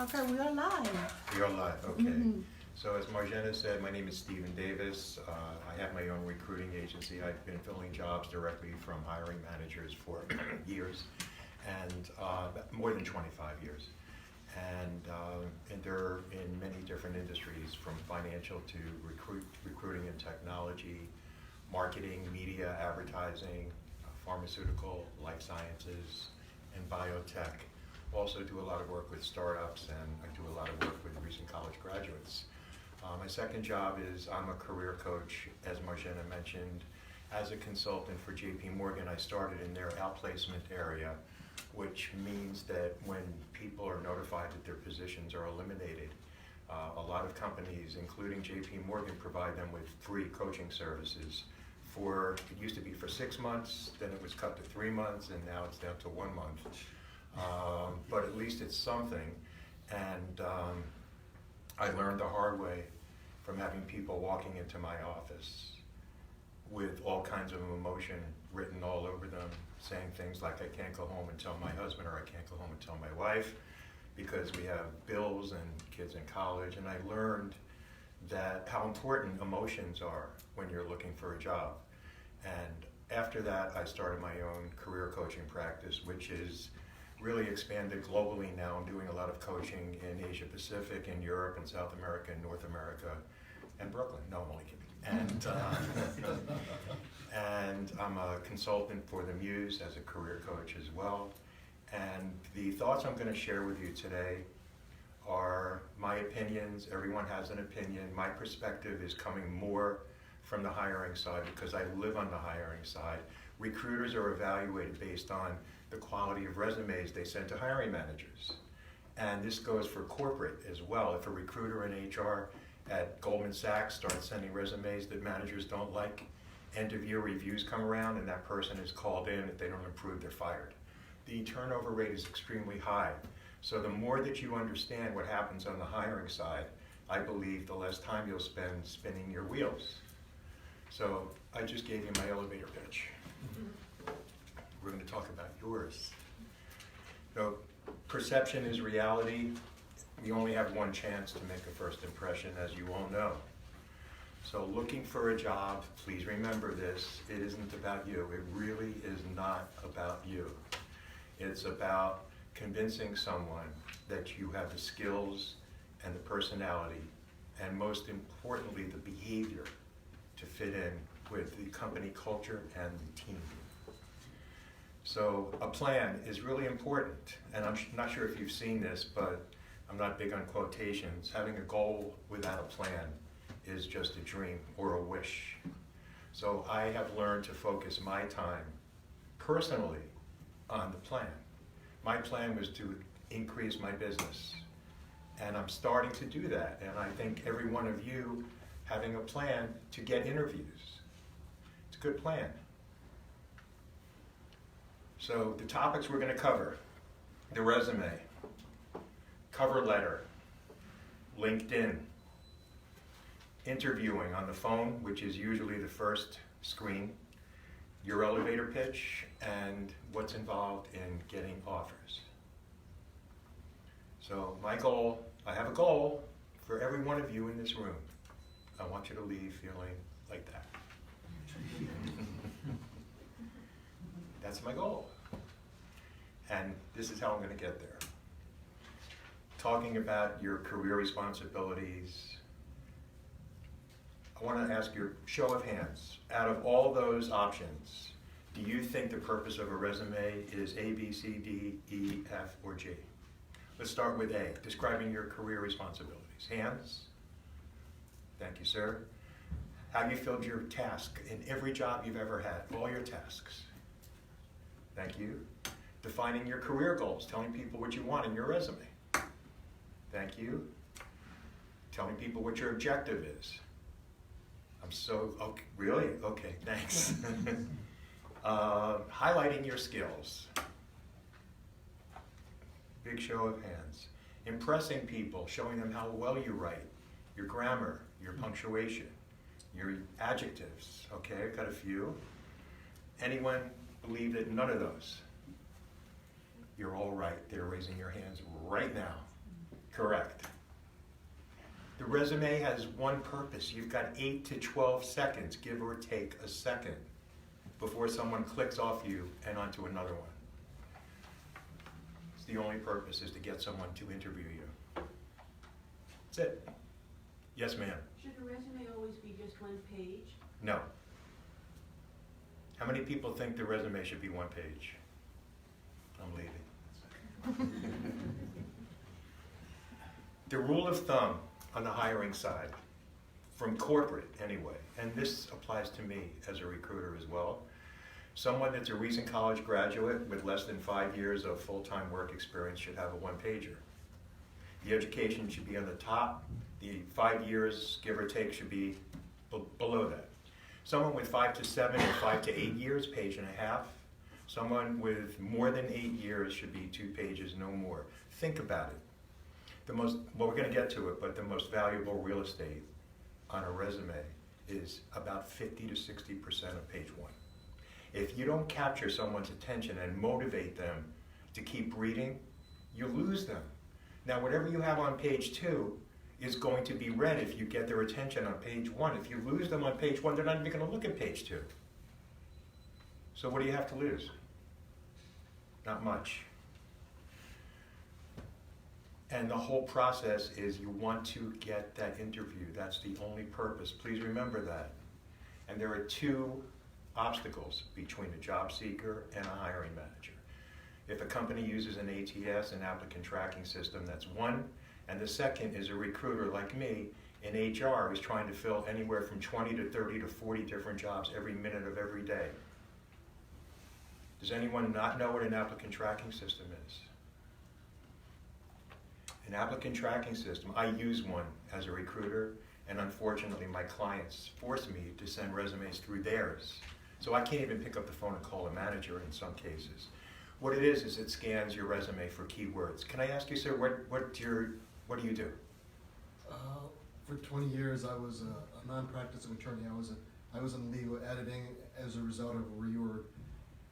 Okay, we are live. We are live, okay. So as Marjana said, my name is Stephen Davis. I have my own recruiting agency. I've been filling jobs directly from hiring managers for years, and more than 25 years. And they're in many different industries, from financial to recruiting and technology, marketing, media, advertising, pharmaceutical, life sciences, and biotech. Also do a lot of work with startups, and I do a lot of work with recent college graduates. My second job is I'm a career coach, as Marjana mentioned. As a consultant for JP Morgan, I started in their outplacement area, which means that when people are notified that their positions are eliminated, a lot of companies, including JP Morgan, provide them with free coaching services. It used to be for 6 months, then it was cut to 3 months, and now it's down to 1 month. But at least it's something, and I learned the hard way from having people walking into my office with all kinds of emotion written all over them, saying things like, I can't go home and tell my husband, or I can't go home and tell my wife because we have bills and kids in college. And I learned that how important emotions are when you're looking for a job. And after that, I started my own career coaching practice, which is really expanded globally now. I'm doing a lot of coaching in Asia Pacific, in Europe, and South America, and North America, and Brooklyn. No, I'm only kidding. And I'm a consultant for the Muse as a career coach as well. And the thoughts I'm going to share with you today are my opinions. Everyone has an opinion. My perspective is coming more from the hiring side because I live on the hiring side. Recruiters are evaluated based on the quality of resumes they send to hiring managers. And this goes for corporate as well. If a recruiter in HR at Goldman Sachs starts sending resumes that managers don't like, end of year reviews come around and that person is called in. If they don't improve, they're fired. The turnover rate is extremely high. So the more that you understand what happens on the hiring side, I believe the less time you'll spend spinning your wheels. So I just gave you my elevator pitch. We're going to talk about yours. So perception is reality. We only have one chance to make a first impression, as you all know. So looking for a job, please remember this, it isn't about you. It really is not about you. It's about convincing someone that you have the skills and the personality, and most importantly, the behavior to fit in with the company culture and the team. So a plan is really important, and I'm not sure if you've seen this, but I'm not big on quotations. Having a goal without a plan is just a dream or a wish. So I have learned to focus my time personally on the plan. My plan was to increase my business, and I'm starting to do that. And I think every one of you having a plan to get interviews, it's a good plan. So the topics we're going to cover: the resume, cover letter, LinkedIn, interviewing on the phone, which is usually the first screen, your elevator pitch, and what's involved in getting offers. So my goal, I have a goal for every one of you in this room. I want you to leave feeling like that. That's my goal. And this is how I'm going to get there. Talking about your career responsibilities, I want to ask your show of hands. Out of all those options, do you think the purpose of a resume is A, B, C, D, E, F, or G? Let's start with A, describing your career responsibilities. Hands? Thank you, sir. Have you filled your task in every job you've ever had, all your tasks? Thank you. Defining your career goals, telling people what you want in your resume. Thank you. Telling people what your objective is. Okay, really? Okay, thanks. Highlighting your skills. Big show of hands. Impressing people, showing them how well you write, your grammar, your punctuation, your adjectives. Okay, I've got a few. Anyone believe that none of those? You're all right. They're raising your hands right now. Correct. The resume has one purpose. You've got 8 to 12 seconds, give or take a second, before someone clicks off you and onto another one. It's the only purpose is to get someone to interview you. That's it. Yes, ma'am. Should a resume always be just one page? No. How many people think the resume should be one page? I'm leaving. The rule of thumb on the hiring side, from corporate anyway, and this applies to me as a recruiter as well, someone that's a recent college graduate with less than 5 years of full-time work experience should have a one-pager. The education should be on the top. The 5 years, give or take, should be below that. Someone with 5 to 7 or 5 to 8 years, page and a half. Someone with more than 8 years should be 2 pages, no more. Think about it. Well, we're going to get to it, but the most valuable real estate on a resume is about 50 to 60% of page 1. If you don't capture someone's attention and motivate them to keep reading, you lose them. Now, whatever you have on page 2 is going to be read if you get their attention on page 1. If you lose them on page 1, they're not even going to look at page 2. So what do you have to lose? Not much. And the whole process is you want to get that interview. That's the only purpose. Please remember that. And there are 2 obstacles between a job seeker and a hiring manager. If a company uses an ATS, an applicant tracking system, that's one. And the second is a recruiter like me in HR is trying to fill anywhere from 20 to 30 to 40 different jobs every minute of every day. Does anyone not know what an applicant tracking system is? An applicant tracking system, I use one as a recruiter, and unfortunately my clients force me to send resumes through theirs. So I can't even pick up the phone and call a manager in some cases. What it is it scans your resume for keywords. Can I ask you, sir, what do you do? For 20 years I was a non-practicing attorney. I was in legal editing. As a result of a reorg,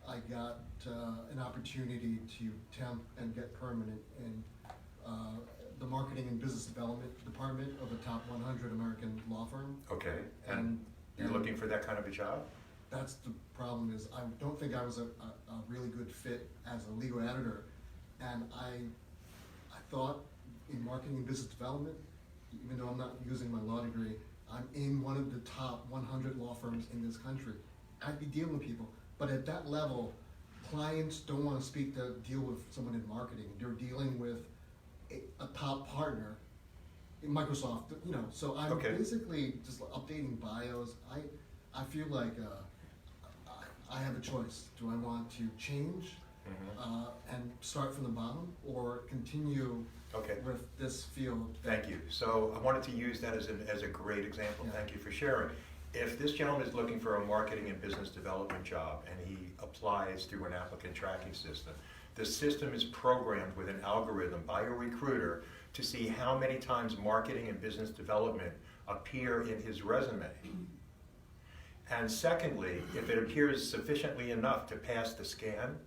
I got an opportunity to temp and get permanent in the marketing and business development department of a top 100 American law firm. Okay, and you're looking for that kind of a job? That's the problem is I don't think I was a really good fit as a legal editor, and I thought in marketing and business development, even though I'm not using my law degree, I'm in one of the top 100 law firms in this country. I'd be dealing with people, but at that level, clients don't want to deal with someone in marketing. They're dealing with a top partner in Microsoft, so I'm basically just updating bios. I feel like I have a choice. Do I want to change and start from the bottom, or continue with this field? Thank you. So I wanted to use that as a great example. Yeah. Thank you for sharing. If this gentleman is looking for a marketing and business development job and he applies through an applicant tracking system, the system is programmed with an algorithm by a recruiter to see how many times marketing and business development appear in his resume. And secondly, if it appears sufficiently enough to pass the scan,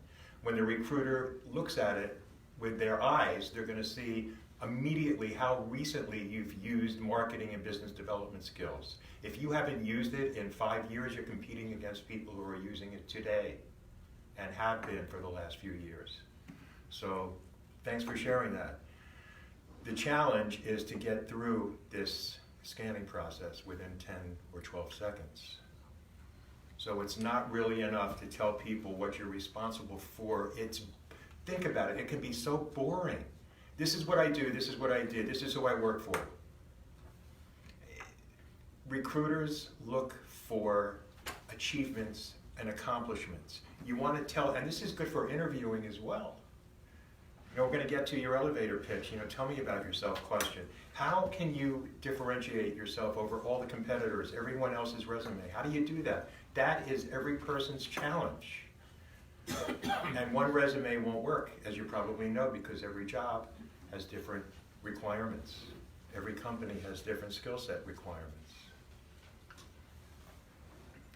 when the recruiter looks at it with their eyes, they're going to see immediately how recently you've used marketing and business development skills. If you haven't used it in 5 years, you're competing against people who are using it today and have been for the last few years. So thanks for sharing that. The challenge is to get through this scanning process within 10 or 12 seconds. So it's not really enough to tell people what you're responsible for. Think about it, it can be so boring. This is what I do, this is what I did, this is who I work for. Recruiters look for achievements and accomplishments. You want to tell, and this is good for interviewing as well. We're going to get to your elevator pitch. Tell me about yourself question. How can you differentiate yourself over all the competitors, everyone else's resume? How do you do that? That is every person's challenge. And one resume won't work, as you probably know, because every job has different requirements. Every company has different skill set requirements.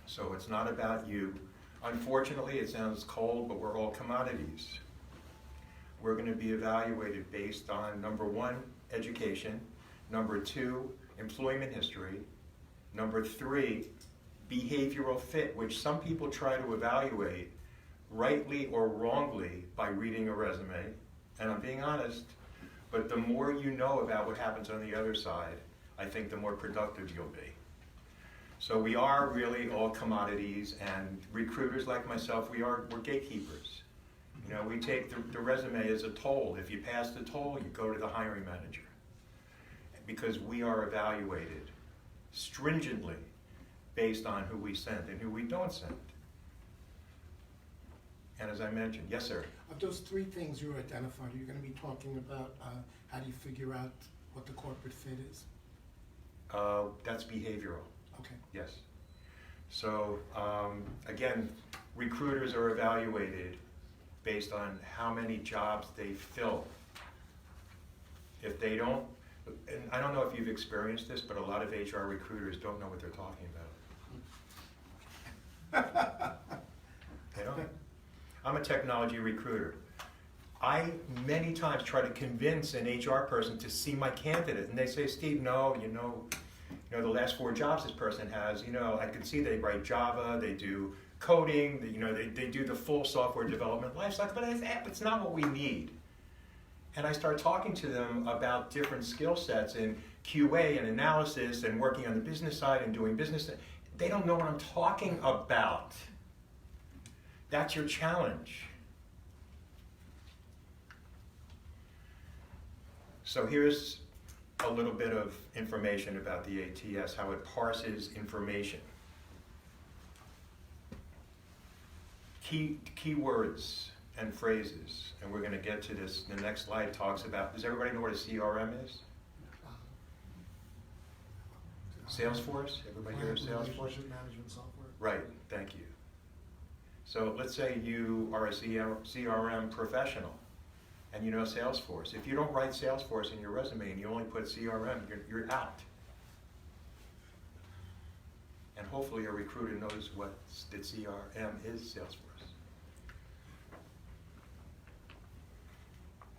So it's not about you. Unfortunately, it sounds cold, but we're all commodities. we're going to be evaluated based on, number one, education, number two, employment history, number three, behavioral fit, which some people try to evaluate rightly or wrongly by reading a resume, and I'm being honest, but the more you know about what happens on the other side, I think the more productive you'll be. So we are really all commodities, and recruiters like myself, we're gatekeepers. You know, we take the resume as a toll. If you pass the toll, you go to the hiring manager. Because we are evaluated stringently based on who we send and who we don't send. And as I mentioned, yes, sir? Of those three things you identified, are you going to be talking about how do you figure out what the corporate fit is? That's behavioral. Okay. Yes. So, again, recruiters are evaluated based on how many jobs they fill. If they don't, and I don't know if you've experienced this, but a lot of HR recruiters don't know what they're talking about. They don't. I'm a technology recruiter. I many times try to convince an HR person to see my candidate, and they say, Steve, no, you know, the last 4 jobs this person has, I can see they write Java, they do coding, they do the full software development lifecycle, but it's not what we need. And I start talking to them about different skill sets in QA and analysis and working on the business side and doing business. They don't know what I'm talking about. That's your challenge. So here's a little bit of information about the ATS, how it parses information. Keywords and phrases, and we're going to get to this. The next slide talks about, does everybody know what a CRM is? Salesforce? Everybody hear of Salesforce? Relationship management software. Right, thank you. So let's say you are a CRM professional and you know Salesforce. If you don't write Salesforce in your resume and you only put CRM, you're out. And hopefully a recruiter knows what the CRM is, Salesforce.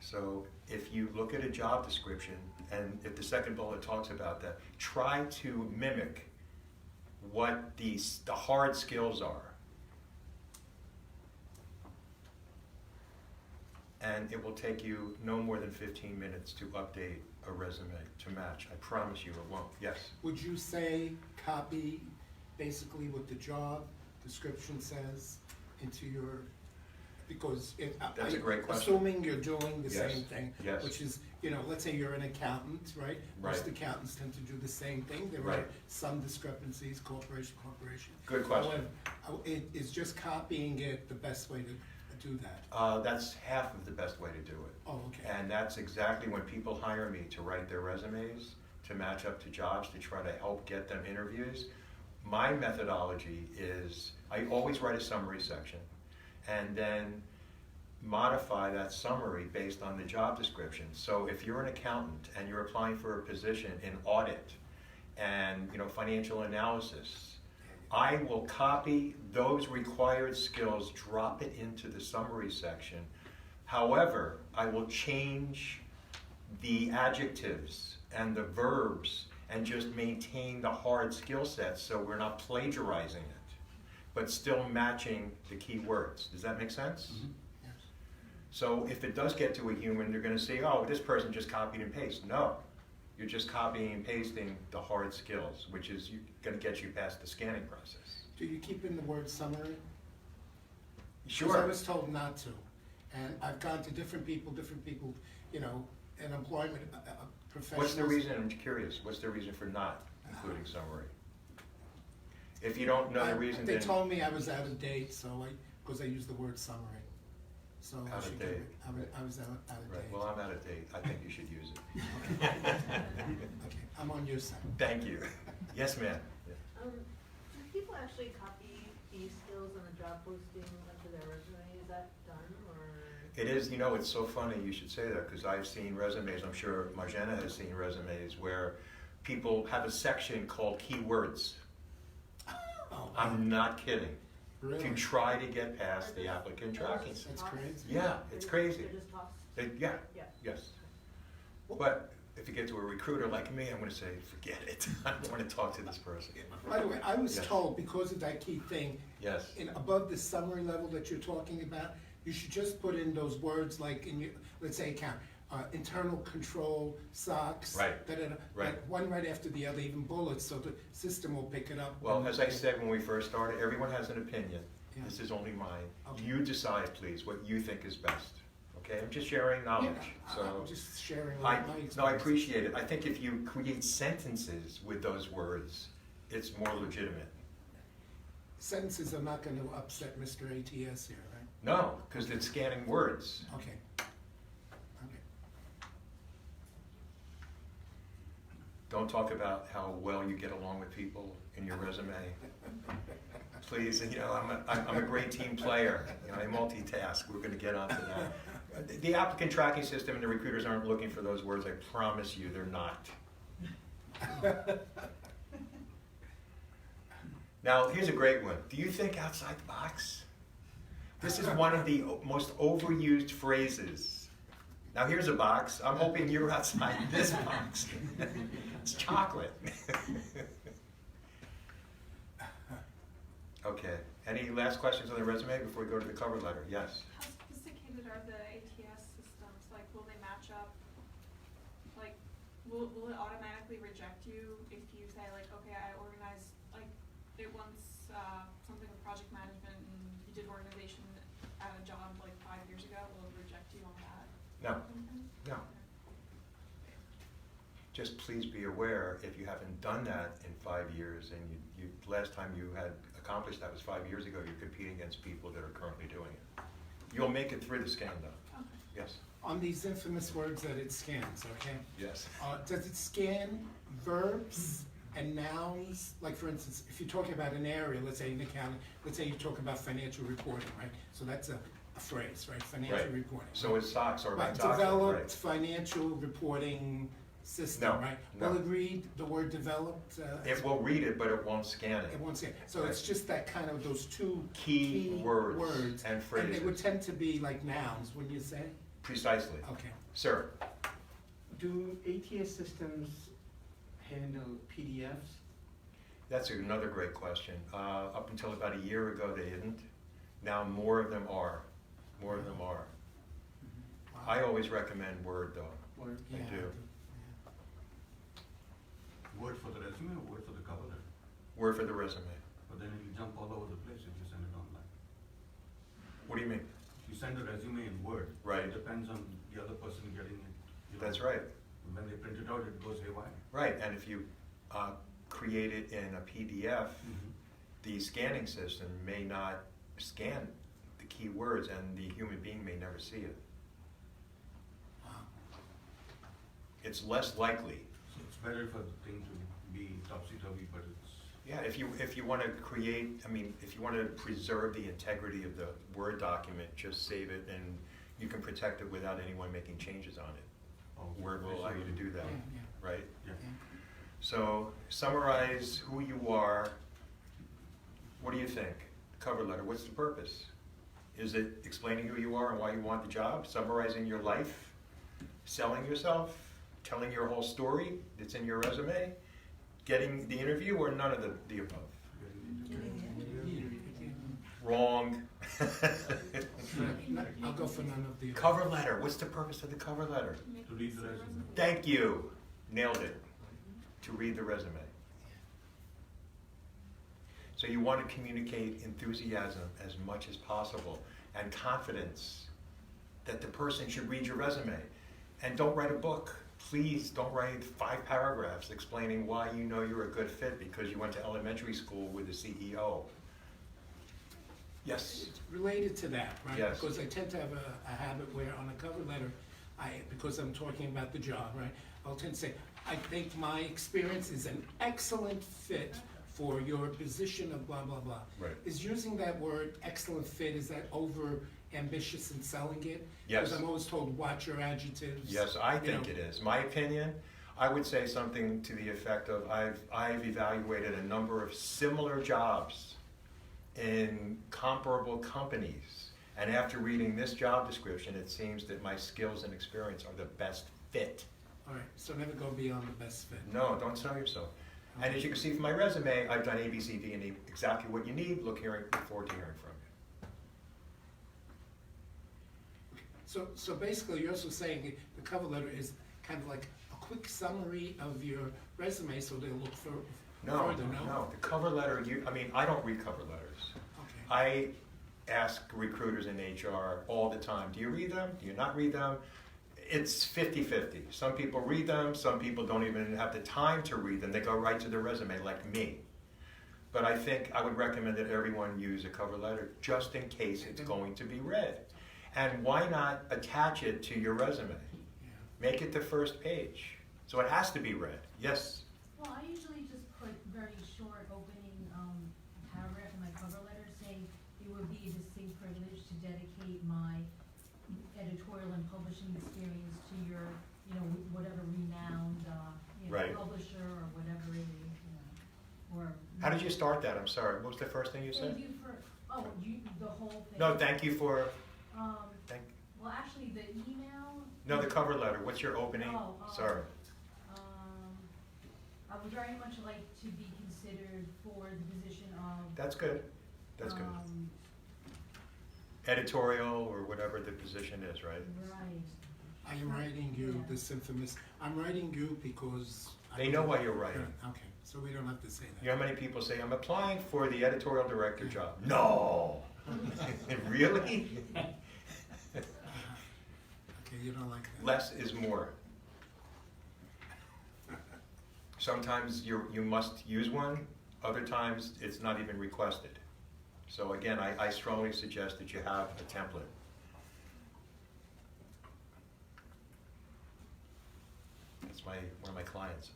So if you look at a job description, and if the second bullet talks about that, try to mimic what the hard skills are. And it will take you no more than 15 minutes to update a resume to match. I promise you it won't. Yes? Would you say copy basically what the job description says into your, because That's a great question. Assuming you're doing the Yes. same thing, Yes. which is, let's say you're an accountant, right? Most Right. accountants tend to do the same thing. There are Right. some discrepancies, corporation. Good question. However, is just copying it the best way to do that? That's half of the best way to do it. Oh, okay. And that's exactly when people hire me to write their resumes, to match up to jobs, to try to help get them interviews. My methodology is I always write a summary section and then modify that summary based on the job description. So if you're an accountant and you're applying for a position in audit and financial analysis, I will copy those required skills, drop it into the summary section. However, I will change the adjectives and the verbs and just maintain the hard skill sets so we're not plagiarizing it, but still matching the key words. Does that make sense? Mm-hmm. Yes. So if it does get to a human, they're going to say, oh, this person just copied and pasted. No. You're just copying and pasting the hard skills, which is going to get you past the scanning process. Do you keep in the word summary? Sure. Because I was told not to. And I've gone to different people, in employment professionals. What's the reason? I'm curious. What's the reason for not including summary? If you don't know the reason, They then told me I was out of date, because I used the word summary. So I Out of should give date. it. I was out of right. date. Well, I'm out of date. I think you should use it. Okay, I'm on your side. Thank you. Yes, ma'am. Do people actually copy these skills on a job posting onto their resume? Is that done, or? It is, it's so funny you should say that, because I've seen resumes, I'm sure Marjana has seen resumes, where people have a section called keywords. Oh, I'm not kidding. really? To try to get past the applicant tracking. That's crazy. Yeah, it's crazy. They're just tossed Yeah, Yeah. yes. But if you get to a recruiter like me, I'm gonna say, forget it. I don't wanna talk to this person. By the way, I was Yes. told, because of that key thing, Yes, above the summary level that you're talking about, you should just put in those words like in your, let's say account, internal control, SOX. Right, da-da-da, right. like one right after the other, even bullets, so the system will pick it up. well, as I said when we first started, everyone has an opinion. Yeah. This is only mine. Okay. You decide, please, what you think is best. Okay, I'm just sharing knowledge, Yeah, so. I'm just sharing I, my experience. no, I appreciate it. I think if you create sentences with those words, it's more legitimate. Sentences are not gonna upset Mr. ATS here, right? No, because it's scanning words. Okay. Okay. Don't talk about how well you get along with people in your resume. Please, you know, I'm a great team player. You know, I multitask. We're going to get onto that. The applicant tracking system and the recruiters aren't looking for those words. I promise you, they're not. Now, here's a great one. Do you think outside the box? This is one of the most overused phrases. Now, here's a box. I'm hoping you're outside this box. It's chocolate. Okay. Any last questions on the resume before we go to the cover letter? Yes. How sophisticated are the ATS systems? Like, will they match up? Like, will it automatically reject you if you say, like, okay, I organized, like, it wants something with project management and you did organization at a job like 5 years ago? Will it reject you on that? No. Mhm. No. Just please be aware, if you haven't done that in 5 years, and you last time you had accomplished that was 5 years ago, you're competing against people that are currently doing it. You'll make it through the scan, though. Okay. Yes. On these infamous words that it scans, okay? Yes. Does it scan verbs and nouns? Like, for instance, if you're talking about an area, let's say in accounting, let's say you're talking about financial reporting, right? So that's a phrase, right? Financial Right. reporting. So is SOX or Right, Toxic, developed right? financial reporting system, No, right? no. Will it read the word developed? It will read it, but it won't scan it. It won't scan. So it's just that kind of those two Key words and And they would phrases. tend to be like nouns, wouldn't you say? Precisely. Okay. Sir, Do ATS systems handle PDFs? that's another great question. Up until about a year ago, they didn't. Now more of them are. More of them are. Wow. I always recommend Word, though. Or I Yeah, do. Word for the resume or word for the cover letter? Word for the resume. But then it'll jump all over the place if you send it online. What do you mean? If you send a resume in Word, Right. it depends on the other person getting it. you know. That's right. When they print it out, it goes haywire. Right, and if you create it in a PDF, Mm-hmm. the scanning system may not scan the key words, and the human being may never see it. Wow. It's less likely. So it's better for the thing to be topsy-turvy, but it's, Yeah, if you want to create, I mean, if you want to preserve the integrity of the Word document, just save it, and you can protect it without anyone making changes on it. oh, Word will allow you to do that, Yeah, yeah, right? Yeah. yeah. So summarize who you are. What do you think? Cover letter, what's the purpose? Is it explaining who you are and why you want the job? Summarizing your life? Selling yourself? Telling your whole story that's in your resume? Getting the interview, or none of the above? Wrong. I'll go for none of the. Cover letter, what's the purpose of the cover letter? Make To read this the a resume. Thank you. Nailed it. To read the resume. So you want to communicate enthusiasm as much as possible and confidence that the person should read your resume. And don't write a book. Please don't write 5 paragraphs explaining why you know you're a good fit because you went to elementary school with the CEO. Yes. It's related to that, right? Yes. Because I tend to have a habit where on a cover letter, because I'm talking about the job, right? I'll tend to say, I think my experience is an excellent fit for your position of blah, blah, blah. Right. Is using that word excellent fit, is that over ambitious in selling it? Yes. Because I'm always told, watch your adjectives. Yes, I you think know. it is. My opinion, I would say something to the effect of I've evaluated a number of similar jobs in comparable companies, And after reading this job description, it seems that my skills and experience are the best fit. All right, so never go beyond the best fit. No, don't sell yourself. And as you can see from my resume, I've done A, B, C, D, and E, exactly what you need. Look forward to hearing from you. So basically, you're also saying the cover letter is kind of like a quick summary of your resume, so they'll look for No, further, no? no, the cover letter, I don't read cover letters. Okay. I ask recruiters in HR all the time, do you read them? Do you not read them? It's 50-50. Some people read them, some people don't even have the time to read them. They go right to their resume, like me. But I think I would recommend that everyone use a cover letter just in case it's going to be read. And why not attach it to your resume? Yeah. Make it the first page. So it has to be read. Yes? Well, I usually just put very short opening paragraph in my cover letter saying it would be a distinct privilege to dedicate my editorial and publishing experience to your, whatever renowned, Right. publisher or whatever it is, or. How did you start that? I'm sorry. What was the first thing you said? Thank you for, the whole thing. No, thank you for, Um, thank, well, actually, the email. no, the cover letter. What's your opening? Sorry. I would very much like to be considered for the position of. That's good. That's good. um, Editorial or whatever the position is, right? Right. I am writing you Yeah. this infamous, I'm writing you because. They know why you're writing. Okay, so we don't have to say that. You know how many people say, I'm applying for the editorial director job? No! Really? Okay, you don't like that? Less is more. Sometimes you must use one, other times it's not even requested. So again, I strongly suggest that you have a template. That's one of my clients.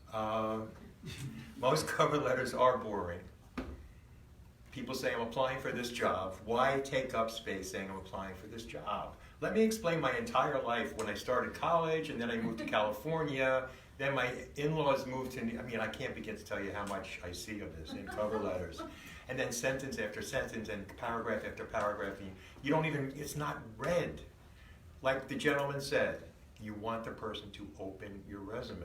Most cover letters are boring. People say, I'm applying for this job. Why take up space saying I'm applying for this job? Let me explain my entire life when I started college and then I moved to California. Then my in-laws moved to, I can't begin to tell you how much I see of this in cover letters. And then sentence after sentence and paragraph after paragraph. You don't even, it's not read. Like the gentleman said, you want the person to open your resume.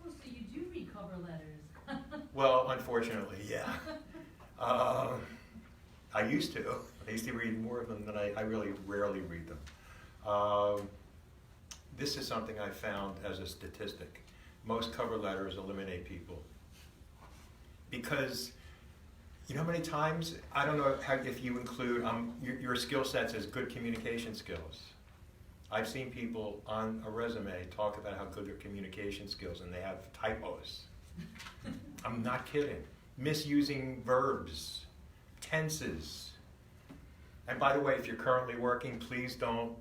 Oh, so you do read cover letters? Well, unfortunately, yeah. I used to. I used to read more of them than I really rarely read them. This is something I found as a statistic. Most cover letters eliminate people. Because, you know how many times, I don't know if you include your skill sets as good communication skills. I've seen people on a resume talk about how good their communication skills and they have typos. I'm not kidding. Misusing verbs, tenses. And by the way, if you're currently working, please don't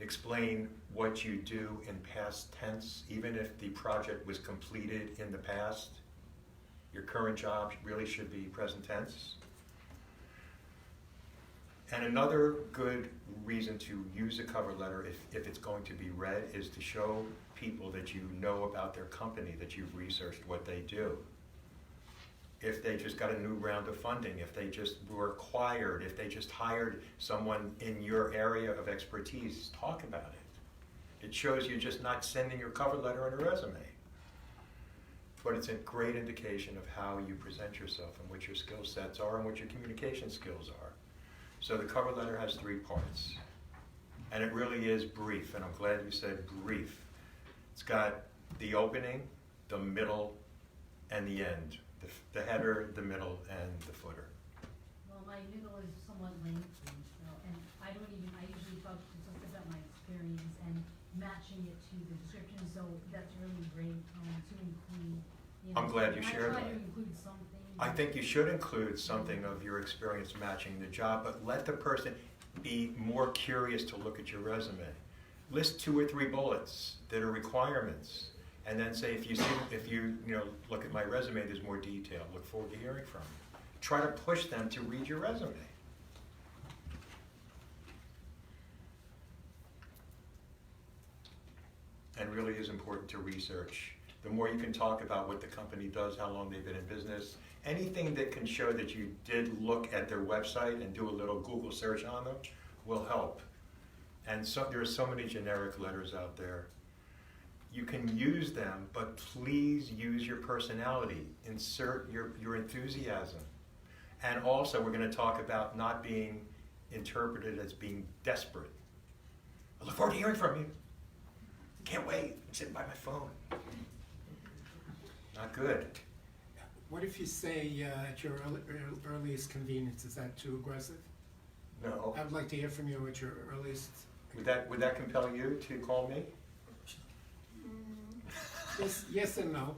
explain what you do in past tense, even if the project was completed in the past. Your current job really should be present tense. And another good reason to use a cover letter, if it's going to be read, is to show people that you know about their company, that you've researched what they do. If they just got a new round of funding, if they just were acquired, if they just hired someone in your area of expertise, talk about it. It shows you're just not sending your cover letter and a resume. But it's a great indication of how you present yourself and what your skill sets are and what your communication skills are. So the cover letter has 3 parts. And it really is brief, and I'm glad you said brief. It's got the opening, the middle, and the end. The header, the middle, and the footer. Well, my middle is somewhat lengthy, so, and I usually talk about my experience and matching it to the description, so that's really great, to include, I'm glad you and shared I try that. to include something. I think you should include something of your experience matching the job, but let the person be more curious to look at your resume. List 2 or 3 bullets that are requirements, and then say, if you look at my resume, there's more detail. Look forward to hearing from you. Try to push them to read your resume. And really is important to research. The more you can talk about what the company does, how long they've been in business, anything that can show that you did look at their website and do a little Google search on them will help And so, there are so many generic letters out there. You can use them, but please use your personality. Insert your enthusiasm. And also, we're going to talk about not being interpreted as being desperate. I look forward to hearing from you. Can't wait. I'm sitting by my phone. Not good. What if you say at your earliest convenience? Is that too aggressive? No. I would like to hear from you at your earliest. Would that compel you to call me? Yes and no.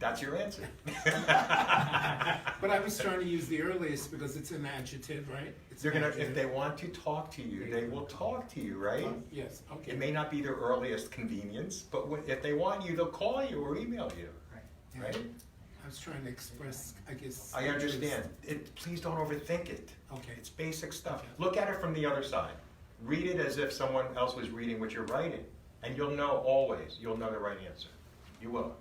That's your answer. But I was trying to use the earliest because it's an adjective, right? It's They're an gonna, if adjective. they want to talk to you, they will talk to you, right? Yes, okay. It may not be their earliest convenience, but if they want you, they'll call you or email you, Yeah. right? I was trying to express, I guess. I understand. Please don't overthink it. Okay. It's basic stuff. Okay. Look at it from the other side. Read it as if someone else was reading what you're writing, and you'll know always. You'll know the right answer. You will.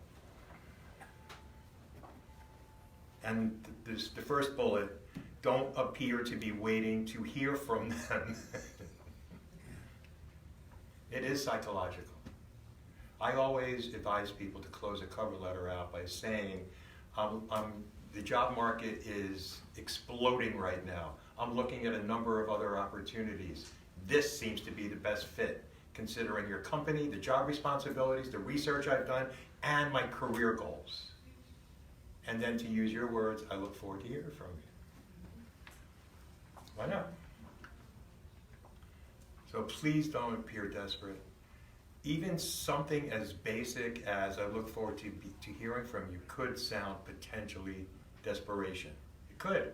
And the first bullet, don't appear to be waiting to hear from them. It is psychological. I always advise people to close a cover letter out by saying, the job market is exploding right now. I'm looking at a number of other opportunities. This seems to be the best fit, considering your company, the job responsibilities, the research I've done, and my career goals. And then to use your words, I look forward to hearing from you. Why not? So please don't appear desperate. Even something as basic as I look forward to hearing from you could sound potentially desperation. It could.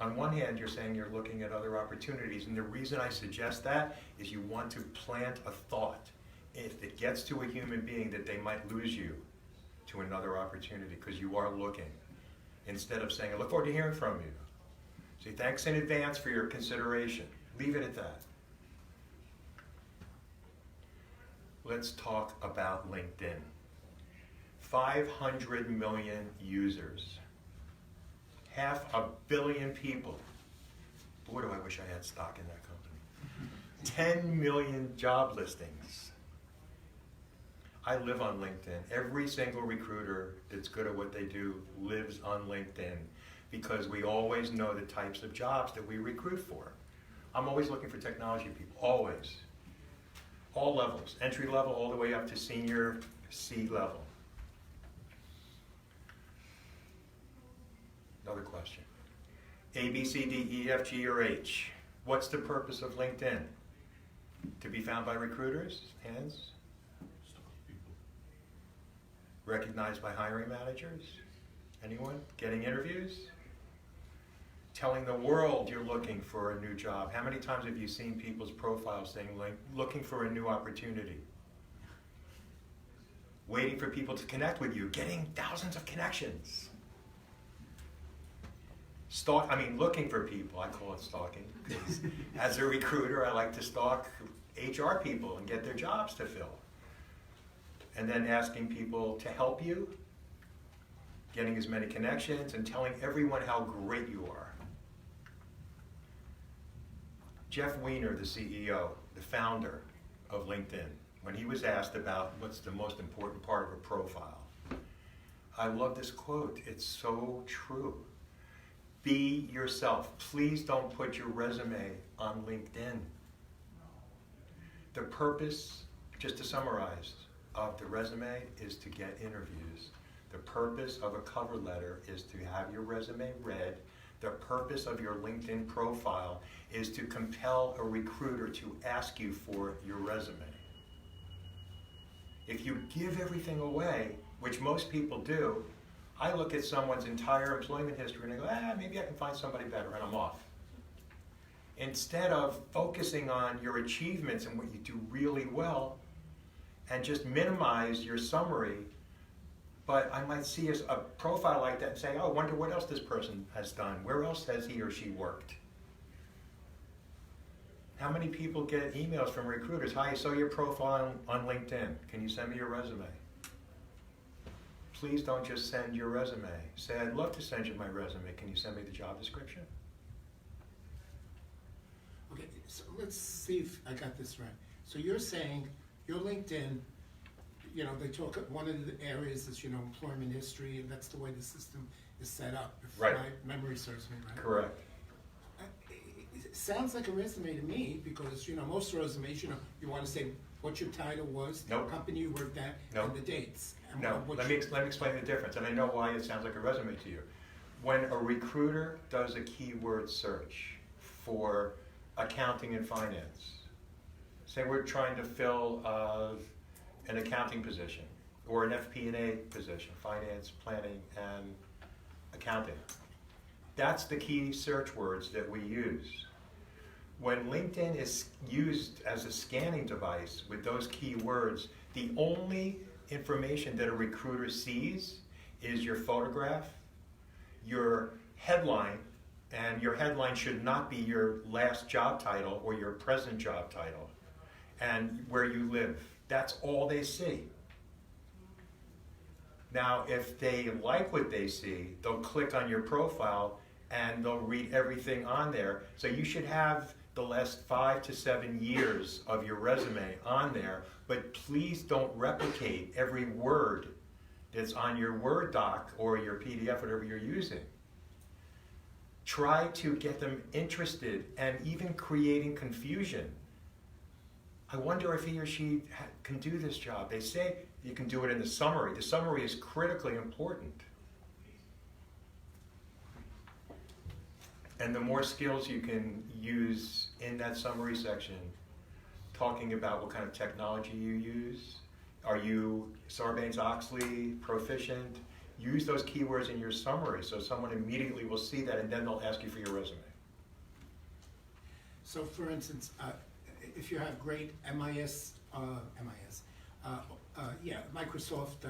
On one hand, you're saying you're looking at other opportunities, and the reason I suggest that is you want to plant a thought. If it gets to a human being that they might lose you to another opportunity because you are looking, instead of saying, I look forward to hearing from you. Say, thanks in advance for your consideration. Leave it at that. Let's talk about LinkedIn. 500 million users. 500 million people. Boy, do I wish I had stock in that company. 10 million job listings. I live on LinkedIn. Every single recruiter that's good at what they do lives on LinkedIn because we always know the types of jobs that we recruit for. I'm always looking for technology people, always. All levels, entry level all the way up to senior C level. Another question. A, B, C, D, E, F, G, or H. What's the purpose of LinkedIn? To be found by recruiters? Hands? Recognized by hiring managers? Anyone? Getting interviews? Telling the world you're looking for a new job. How many times have you seen people's profiles saying, like, looking for a new opportunity? Waiting for people to connect with you, getting thousands of connections. Looking for people, I call it stalking, because as a recruiter, I like to stalk HR people and get their jobs to fill. And then asking people to help you, getting as many connections, and telling everyone how great you are. Jeff Weiner, the CEO, the founder of LinkedIn, when he was asked about what's the most important part of a profile, I love this quote. It's so true. Be yourself. Please don't put your resume on LinkedIn. The purpose, just to summarize, of the resume is to get interviews. The purpose of a cover letter is to have your resume read. The purpose of your LinkedIn profile is to compel a recruiter to ask you for your resume. If you give everything away, which most people do, I look at someone's entire employment history and I go, maybe I can find somebody better, and I'm off. Instead of focusing on your achievements and what you do really well, and just minimize your summary, but I might see a profile like that and say, oh, I wonder what else this person has done. Where else has he or she worked? How many people get emails from recruiters? Hi, I saw your profile on LinkedIn. Can you send me your resume? Please don't just send your resume. Say, I'd love to send you my resume. Can you send me the job description? So let's see if I got this right. So you're saying your LinkedIn, you know, they talk, one of the areas is, you know, employment history, and that's the way the system is set up, if Right. my memory serves me right. Correct. It sounds like a resume to me, because, you know, most resumes, you know, you wanna say what your title was, the Nope. company you worked at, Nope. and the dates. And No, what let me explain the difference, and I know why it sounds like a resume to you. When a recruiter does a keyword search for accounting and finance, say we're trying to fill an accounting position or an FP&A position, finance, planning, and accounting. That's the key search words that we use. When LinkedIn is used as a scanning device with those keywords, the only information that a recruiter sees is your photograph, your headline, and your headline should not be your last job title or your present job title, and where you live. That's all they see. Now, if they like what they see, they'll click on your profile and they'll read everything on there. So you should have the last 5 to 7 years of your resume on there, but please don't replicate every word that's on your Word doc or your PDF, whatever you're using. Try to get them interested and even creating confusion. I wonder if he or she can do this job. They say you can do it in the summary. The summary is critically important. And the more skills you can use in that summary section, talking about what kind of technology you use, are you Sarbanes-Oxley proficient? Use those keywords in your summary so someone immediately will see that, and then they'll ask you for your resume. So for instance, if you have great Microsoft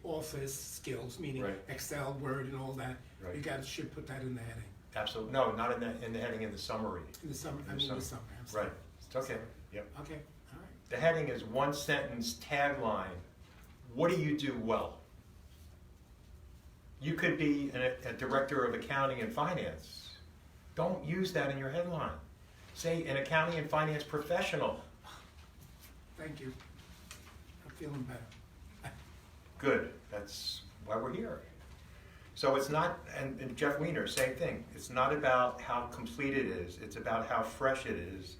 Office skills, meaning Right. Excel, Word, and all that, Right. you guys should put that in the heading. Absolutely. No, not in the heading, in the summary. In the summary, In I the mean the summary. summary, I'm sorry. Right. It's okay. Yep. Okay, all right. The heading is one sentence tagline. What do you do well? You could be a director of accounting and finance. Don't use that in your headline. Say an accounting and finance professional. Thank you. I'm feeling better. Good. That's why we're here. So it's not, and Jeff Weiner, same thing. It's not about how complete it is. It's about how fresh it is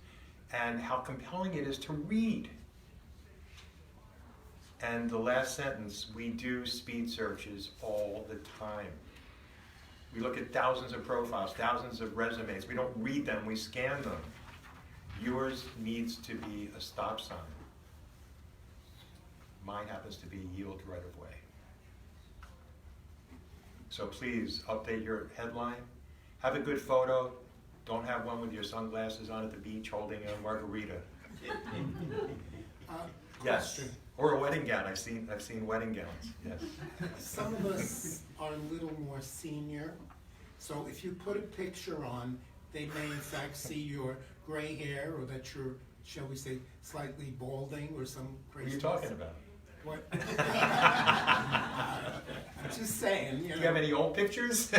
and how compelling it is to read. And the last sentence, we do speed searches all the time. We look at thousands of profiles, thousands of resumes. We don't read them, we scan them. Yours needs to be a stop sign. Mine happens to be yield right of way. So please update your headline. Have a good photo. Don't have one with your sunglasses on at the beach holding a margarita. Yes. Question. Or a wedding gown. I've seen wedding gowns. Yes. Some of us are a little more senior, so if you put a picture on, they may in fact see your gray hair, or that you're, shall we say, slightly balding, or some What are crazy. you talking about? What? I'm just saying, you know. Do you have any old pictures?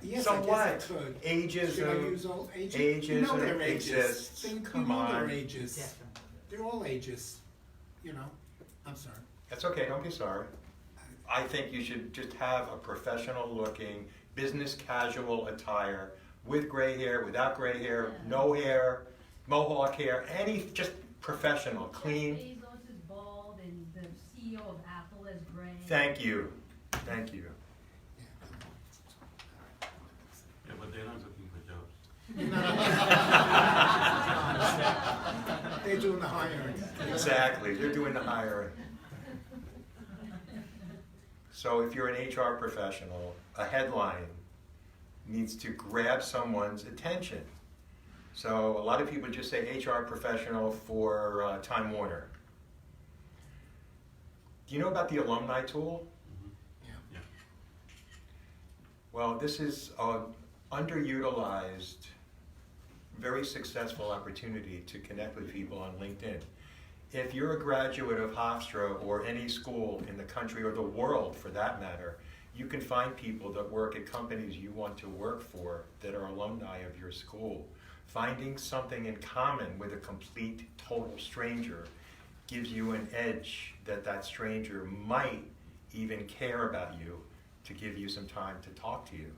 Yes, So I guess what? I could. Ages Should I of use old ages? ages You know of their ages. exists. You Come know their on. ages. They're all ages, you know. I'm sorry. That's okay, don't be sorry. I think you should just have a professional looking, business casual attire with gray hair, without gray hair, no hair, mohawk hair, just professional, clean. Jeff Bezos is bald and the CEO of Apple is gray. Thank you, thank you. Yeah, but they're not looking for jobs. They're doing the hiring. Exactly, they're doing the hiring. So if you're an HR professional, a headline needs to grab someone's attention. So a lot of people just say HR professional for Time Warner. Do you know about the alumni tool? Yeah. Yeah. Well, this is an underutilized, very successful opportunity to connect with people on LinkedIn. If you're a graduate of Hofstra or any school in the country or the world for that matter, you can find people that work at companies you want to work for that are alumni of your school. Finding something in common with a complete, total stranger gives you an edge that that stranger might even care about you to give you some time to talk to you.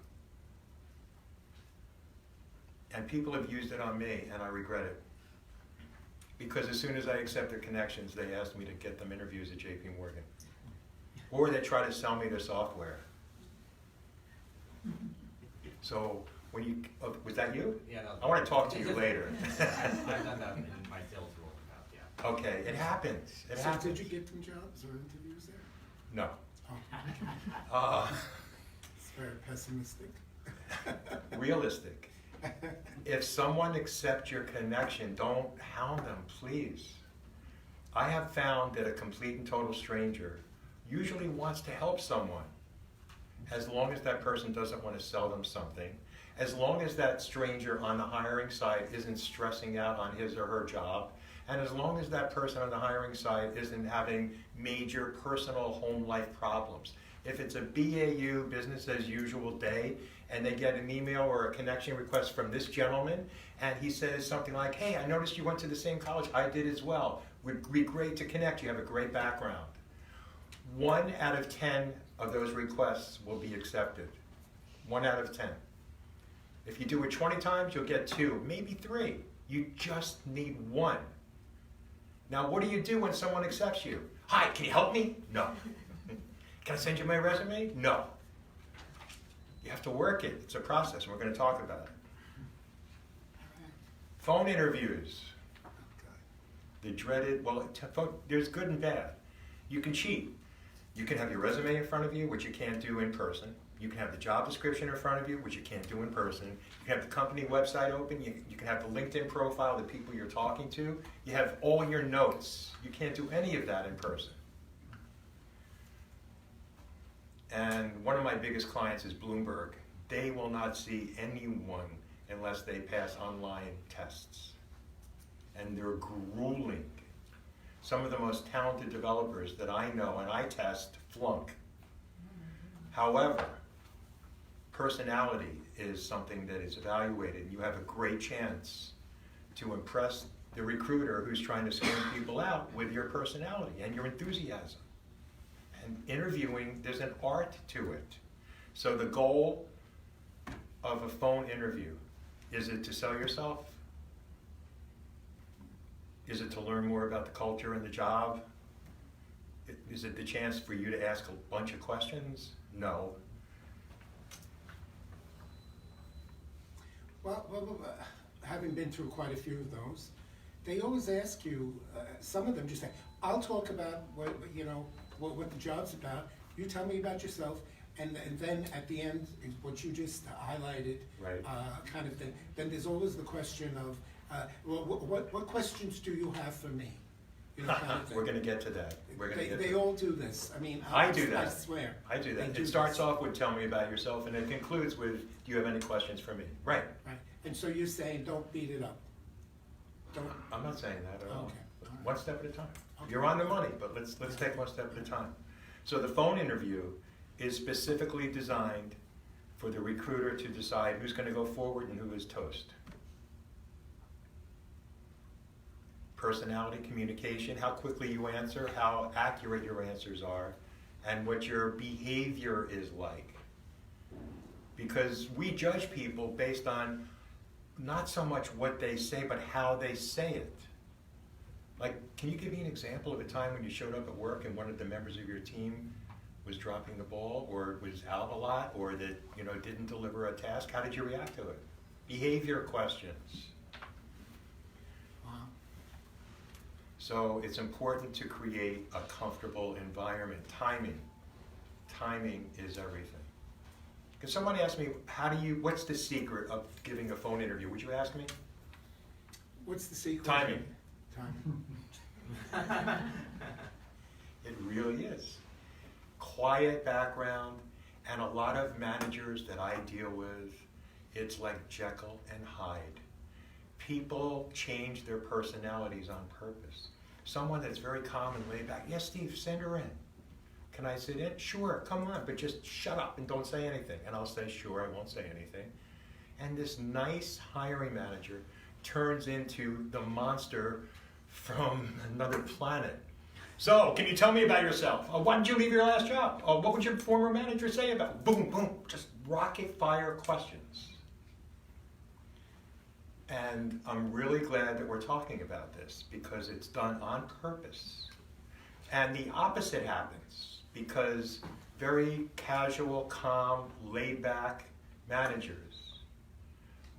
And people have used it on me, and I regret it. Because as soon as I accept their connections, they ask me to get them interviews at JP Morgan. Or they try to sell me their software. So, when you, oh, was that you? Yeah, no. I want to talk to you later. I've done that in my sales role, yeah. Okay, it happens. It So happens. did you get them jobs or interviews there? No. Oh, Uh, it's very pessimistic. realistic. If someone accepts your connection, don't hound them, please. I have found that a complete and total stranger usually wants to help someone, as long as that person doesn't want to sell them something, as long as that stranger on the hiring side isn't stressing out on his or her job, and as long as that person on the hiring side isn't having major personal home life problems. If it's a BAU, business as usual day, and they get an email or a connection request from this gentleman, and he says something like, hey, I noticed you went to the same college, I did as well. Would be great to connect, you have a great background. 1 out of 10 of those requests will be accepted. 1 out of 10. If you do it 20 times, you'll get 2, maybe 3. You just need 1. Now, what do you do when someone accepts you? Hi, can you help me? No. Can I send you my resume? No. You have to work it. It's a process, and we're going to talk about it. Phone interviews. The dreaded, well, there's good and bad. You can cheat. You can have your resume in front of you, which you can't do in person. You can have the job description in front of you, which you can't do in person. You can have the company website open. You can have the LinkedIn profile, the people you're talking to. You have all your notes. You can't do any of that in person. And one of my biggest clients is Bloomberg. They will not see anyone unless they pass online tests. And they're grueling. Some of the most talented developers that I know and I test flunk. However, personality is something that is evaluated. You have a great chance to impress the recruiter who's trying to screen people out with your personality and your enthusiasm. And interviewing, there's an art to it. So the goal of a phone interview, is it to sell yourself? Is it to learn more about the culture and the job? Is it the chance for you to ask a bunch of questions? No. Well, having been through quite a few of those, they always ask you, some of them just say, I'll talk about what the job's about, you tell me about yourself, and then at the end, what you just highlighted, Right. Kind of thing, then there's always the question of, well, what questions do you have for me? You know, kind of thing. We're going to get to that. We're going to get to They that. all do this. I mean, I do that. I swear. I do that. They It starts this. off with tell me about yourself, and it concludes with, do you have any questions for me? Right. Right. And so you're saying, don't beat it up. Don't. I'm not saying that at all. Okay. All right. One step at a time. Okay. You're on the money, but let's take one step at a time. So the phone interview is specifically designed for the recruiter to decide who's going to go forward and who is toast. Personality, communication, how quickly you answer, how accurate your answers are, and what your behavior is like. Because we judge people based on not so much what they say, but how they say it. Like, can you give me an example of a time when you showed up at work and one of the members of your team was dropping the ball, or was out a lot, or that, didn't deliver a task? How did you react to it? Behavior questions. Wow. So it's important to create a comfortable environment. Timing is everything. Because somebody asked me, what's the secret of giving a phone interview? Would you ask me? What's the secret? Timing. Timing. It really is. Quiet background, and a lot of managers that I deal with, it's like Jekyll and Hyde. People change their personalities on purpose. Someone that's very calm and laid back, yes, Steve, send her in. Can I sit in? Sure, come on, but just shut up and don't say anything. And I'll say, sure, I won't say anything. And this nice hiring manager turns into the monster from another planet. So, can you tell me about yourself? Why did you leave your last job? What would your former manager say about? Boom, boom, just rocket fire questions. And I'm really glad that we're talking about this because it's done on purpose. And the opposite happens because very casual, calm, laid-back managers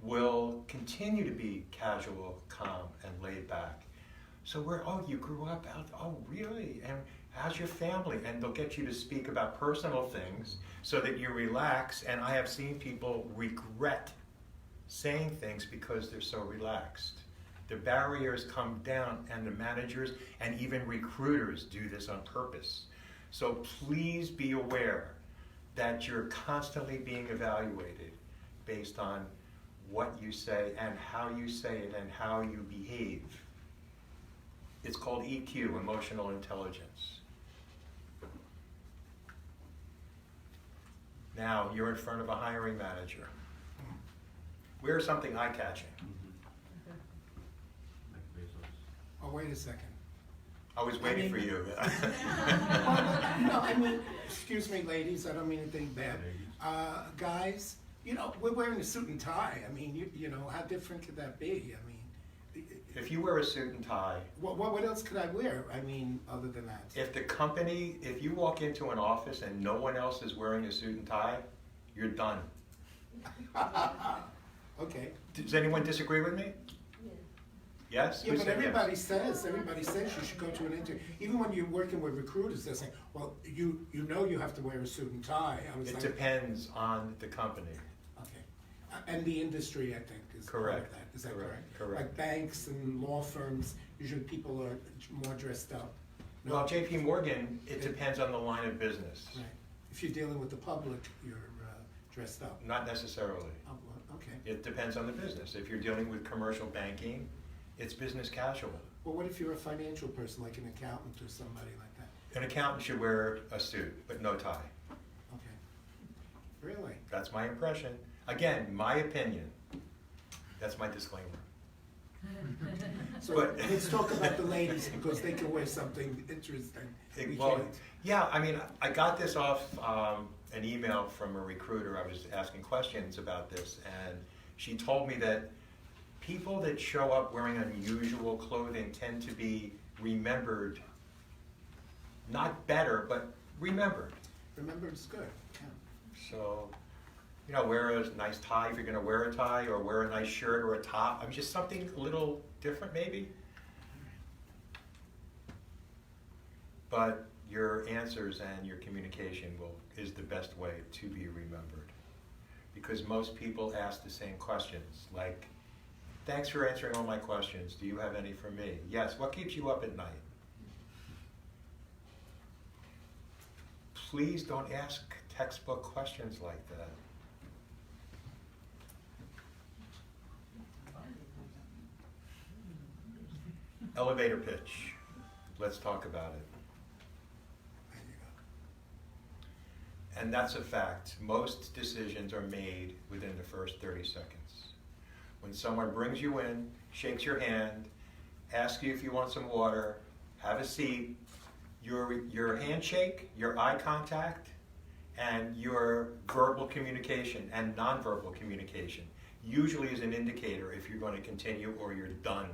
will continue to be casual, calm, and laid-back. So you grew up out, oh really? And how's your family? And they'll get you to speak about personal things so that you relax. And I have seen people regret saying things because they're so relaxed. The barriers come down, and the managers and even recruiters do this on purpose. So please be aware that you're constantly being evaluated based on what you say and how you say it and how you behave. It's called EQ, emotional intelligence. Now, you're in front of a hiring manager. Where's something eye-catching? Like Bezos. Oh, wait a second. I was waiting for you. No, I mean, excuse me, ladies, I don't mean anything bad. Guys, you know, we're wearing a suit and tie. I mean, you know, how different could that be? I mean, If you wear a suit and tie, what else could I wear? I mean, other than that. if you walk into an office and no one else is wearing a suit and tie, you're done. Okay. Does anyone disagree with me? Yes? Yeah, Who but said yes? everybody says you should go to an interview. Even when you're working with recruiters, they're saying, well, you know you have to wear a suit and tie. I was It like, depends on the company. okay. And the industry, I think, is part of Correct. that. Is that Correct. correct? Correct. Like banks and law firms, usually people are more dressed up. No? Well, JP Morgan, it depends on the line of business. Right. If you're dealing with the public, you're dressed up. Not necessarily. Oh, well, okay. It depends on the business. If you're dealing with commercial banking, it's business casual. Well, what if you're a financial person, like an accountant or somebody like that? An accountant should wear a suit, but no tie. Okay. Really? That's my impression. Again, my opinion. That's my disclaimer. So But- let's talk about the ladies because they can wear something interesting. We Well, can't. yeah, I mean, I got this off an email from a recruiter. I was asking questions about this, and she told me that people that show up wearing unusual clothing tend to be remembered, not better, but remembered. Remember, it's good. Yeah. So, you know, wear a nice tie if you're going to wear a tie, or wear a nice shirt or a top. I mean, just something a little different, maybe. But your answers and your communication is the best way to be remembered. Because most people ask the same questions, like, thanks for answering all my questions. Do you have any for me? Yes. What keeps you up at night? Please don't ask textbook questions like that. Elevator pitch. Let's talk about it. There you go. And that's a fact. Most decisions are made within the first 30 seconds. When someone brings you in, shakes your hand, asks you if you want some water, have a seat, your handshake, your eye contact, and your verbal communication and nonverbal communication usually is an indicator if you're going to continue or you're done.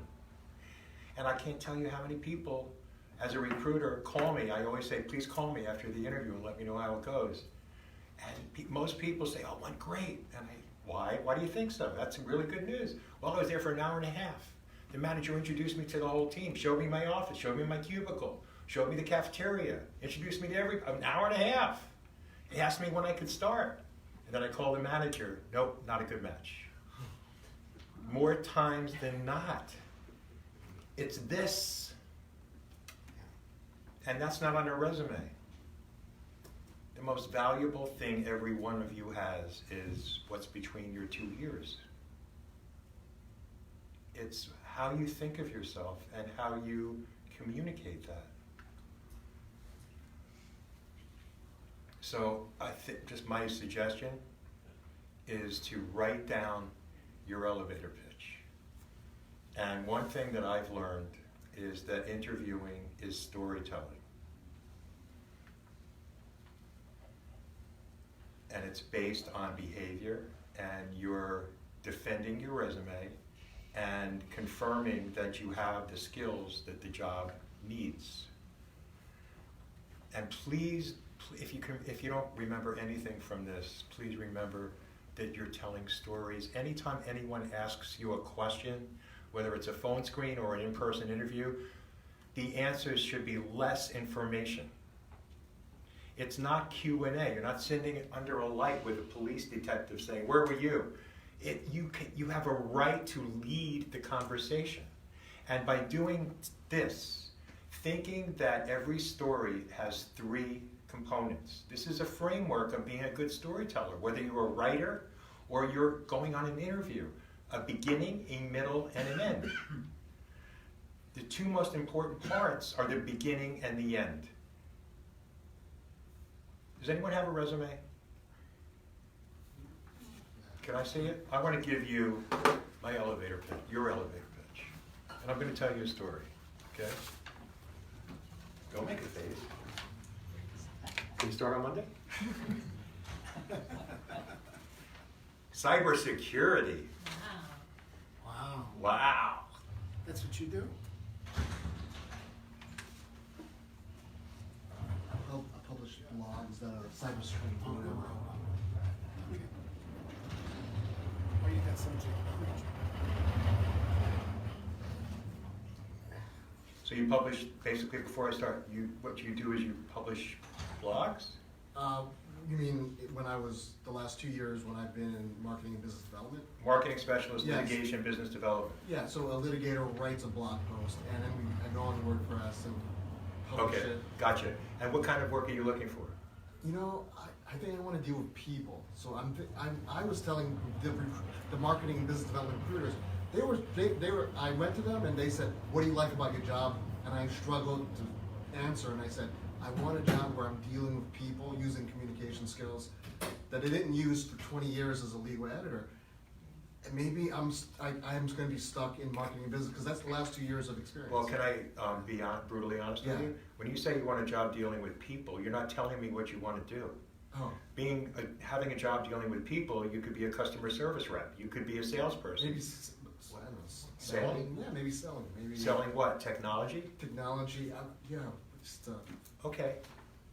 And I can't tell you how many people, as a recruiter, call me. I always say, please call me after the interview and let me know how it goes. And most people say, oh, it went great. And why? Why do you think so? That's really good news. Well, I was there for an hour and a half. The manager introduced me to the whole team, showed me my office, showed me my cubicle, showed me the cafeteria, introduced me to an hour and a half. He asked me when I could start. And then I called the manager. Nope, not a good match. More times than not, it's this. And that's not on a resume. The most valuable thing every one of you has is what's between your two ears. It's how you think of yourself and how you communicate that. So I think just my suggestion is to write down your elevator pitch. And one thing that I've learned is that interviewing is storytelling. And it's based on behavior, and you're defending your resume and confirming that you have the skills that the job needs. And please, if you don't remember anything from this, please remember that you're telling stories. Anytime anyone asks you a question, whether it's a phone screen or an in-person interview, the answers should be less information. It's not Q&A. You're not sitting under a light with a police detective saying, "Where were you?" You have a right to lead the conversation. And by doing this, thinking that every story has 3 components, this is a framework of being a good storyteller, whether you're a writer or you're going on an interview, a beginning, a middle, and an end. The 2 most important parts are the beginning and the end. Does anyone have a resume? Can I see it? I want to give you my elevator pitch, your elevator pitch. And I'm going to tell you a story, okay? Don't make a face. Can you start on Monday? Cybersecurity. Wow. Wow. That's what you do? I publish blogs that are cybersecurity. Oh, no. Okay. Oh, you got something. So you publish, basically before I start, what you do is you publish blogs? You mean when I was, the last 2 years when I've been in marketing and business development? Marketing specialist, Yes. litigation, business development. Yeah, so a litigator writes a blog post, and then I go on WordPress and publish Okay, it. gotcha. And what kind of work are you looking for? You know, I think I want to deal with people. So I was telling the marketing and business development recruiters, I went to them and they said, "What do you like about your job?" And I struggled to answer, and I said, "I want a job where I'm dealing with people using communication skills that I didn't use for 20 years as a legal editor." And maybe I'm going to be stuck in marketing and business because that's the last 2 years of experience. Well, can I be brutally honest with Yeah. you? When you say you want a job dealing with people, you're not telling me what you want to do. Oh, Having a job dealing with people, you could be a customer service rep. You could be a salesperson. maybe I don't know, selling. Yeah, maybe selling. Maybe Selling what? Technology? technology. Yeah, just Okay.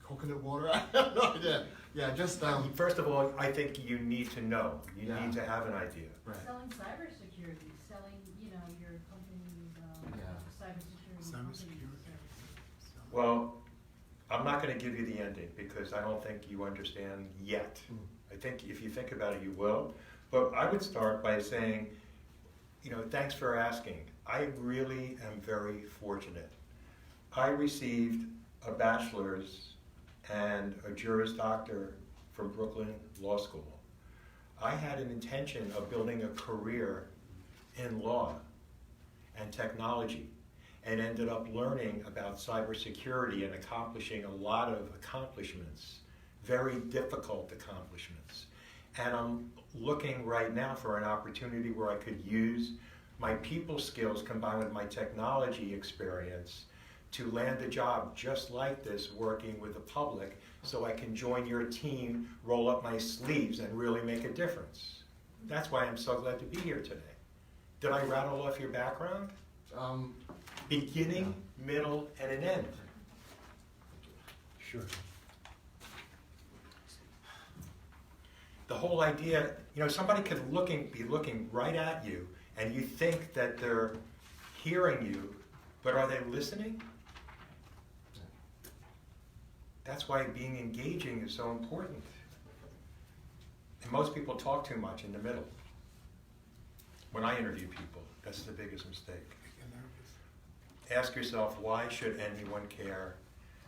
coconut water. I have no idea. Yeah, just First of all, I think you need to know. You Yeah. need to have an idea. right. Selling cybersecurity, selling, your company's, Yeah. cybersecurity. Cybersecurity. Well, I'm not going to give you the ending because I don't think you understand yet. I think if you think about it, you will. But I would start by saying, thanks for asking. I really am very fortunate. I received a bachelor's and a Juris Doctor from Brooklyn Law School. I had an intention of building a career in law and technology, and ended up learning about cybersecurity and accomplishing a lot of accomplishments, very difficult accomplishments. And I'm looking right now for an opportunity where I could use my people skills combined with my technology experience to land a job just like this, working with the public, so I can join your team, roll up my sleeves, and really make a difference. That's why I'm so glad to be here today. Did I rattle off your background? Beginning, middle, and an end. Sure. The whole idea, somebody could be looking right at you, and you think that they're hearing you, but are they listening? That's why being engaging is so important. And most people talk too much in the middle. When I interview people, that's the biggest mistake. Ask yourself, why should anyone care?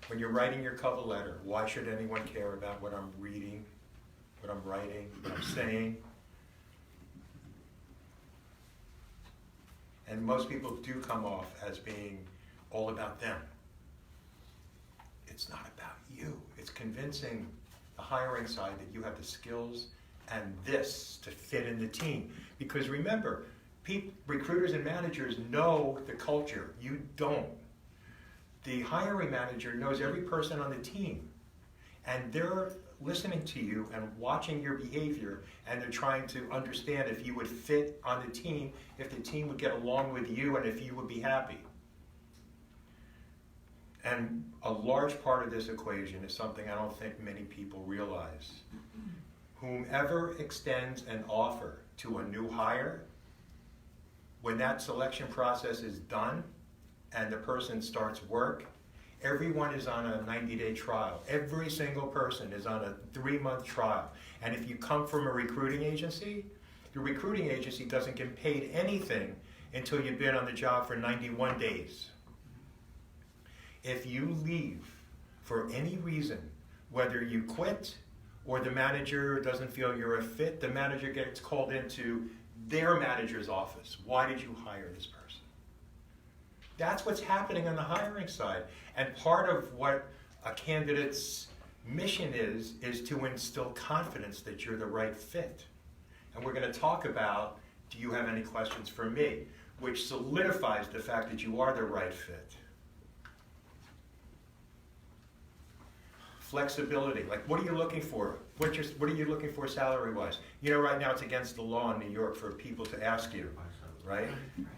When you're writing your cover letter, why should anyone care about what I'm reading, what I'm writing, what I'm saying? And most people do come off as being all about them. It's not about you. It's convincing the hiring side that you have the skills and this to fit in the team. Because remember, recruiters and managers know the culture. You don't. The hiring manager knows every person on the team, and they're listening to you and watching your behavior, and they're trying to understand if you would fit on the team, if the team would get along with you, and if you would be happy. And a large part of this equation is something I don't think many people realize. Whomever extends an offer to a new hire, when that selection process is done and the person starts work, everyone is on a 90-day trial. Every single person is on a 3-month trial. And if you come from a recruiting agency, the recruiting agency doesn't get paid anything until you've been on the job for 91 days. If you leave for any reason, whether you quit or the manager doesn't feel you're a fit, the manager gets called into their manager's office. Why did you hire this person? That's what's happening on the hiring side. And part of what a candidate's mission is to instill confidence that you're the right fit. And we're going to talk about, do you have any questions for me? Which solidifies the fact that you are the right fit. Flexibility, like what are you looking for? What are you looking for salary-wise? You know, right now it's against the law in New York for people to ask you, right?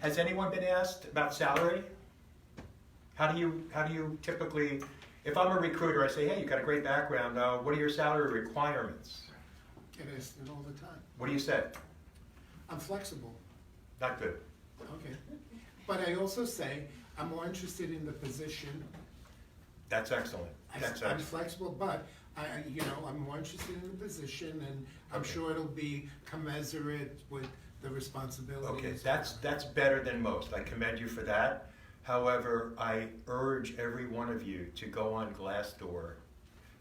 Has anyone been asked about salary? How do you typically, if I'm a recruiter, I say, hey, you've got a great background, what are your salary requirements? Get asked it all the time. What do you say? I'm flexible. Not good. Okay. But I also say, I'm more interested in the position. That's excellent. That's I'm excellent. flexible, but I'm more interested in the position, and I'm Okay. sure it'll be commensurate with the responsibilities. Okay, that's better than most. I commend you for that. However, I urge every one of you to go on Glassdoor,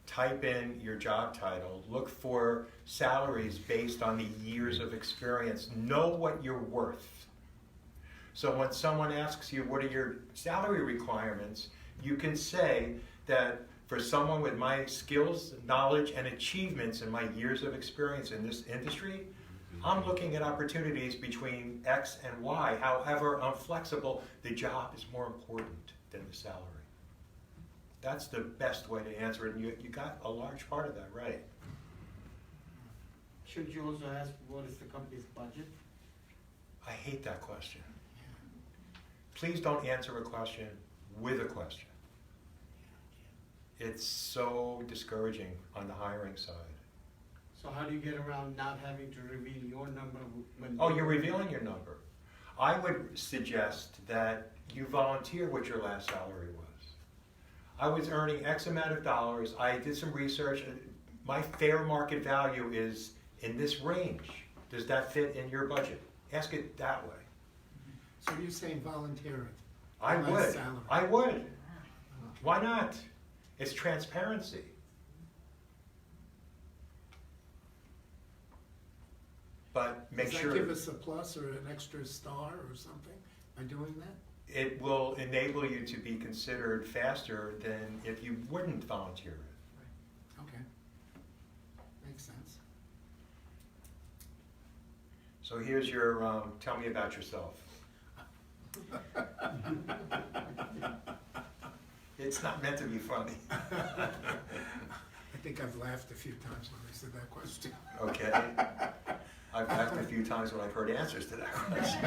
type in your job title, look for salaries based on the years of experience. Know what you're worth. So when someone asks you, what are your salary requirements, you can say that for someone with my skills, knowledge, and achievements and my years of experience in this industry, I'm looking at opportunities between X and Y. However, I'm flexible. The job is more important than the salary. That's the best way to answer it, and you got a large part of that right. Should you also ask what is the company's budget? I hate that question. Please don't answer a question with a question. It's so discouraging on the hiring side. So how do you get around not having to reveal your number when? Oh, you're revealing your number. I would suggest that you volunteer what your last salary was. I was earning X amount of dollars. I did some research. My fair market value is in this range. Does that fit in your budget? Ask it that way. So you're saying volunteer it? I Less would. salary. I would. Why not? It's transparency. But make Does sure that give us a plus or an extra star or something by doing that? it will enable you to be considered faster than if you wouldn't volunteer it. Okay. Makes sense. So here's your, tell me about yourself. It's not meant to be funny. I think I've laughed a few times when I said that question. Okay? I've laughed a few times when I've heard answers to that question.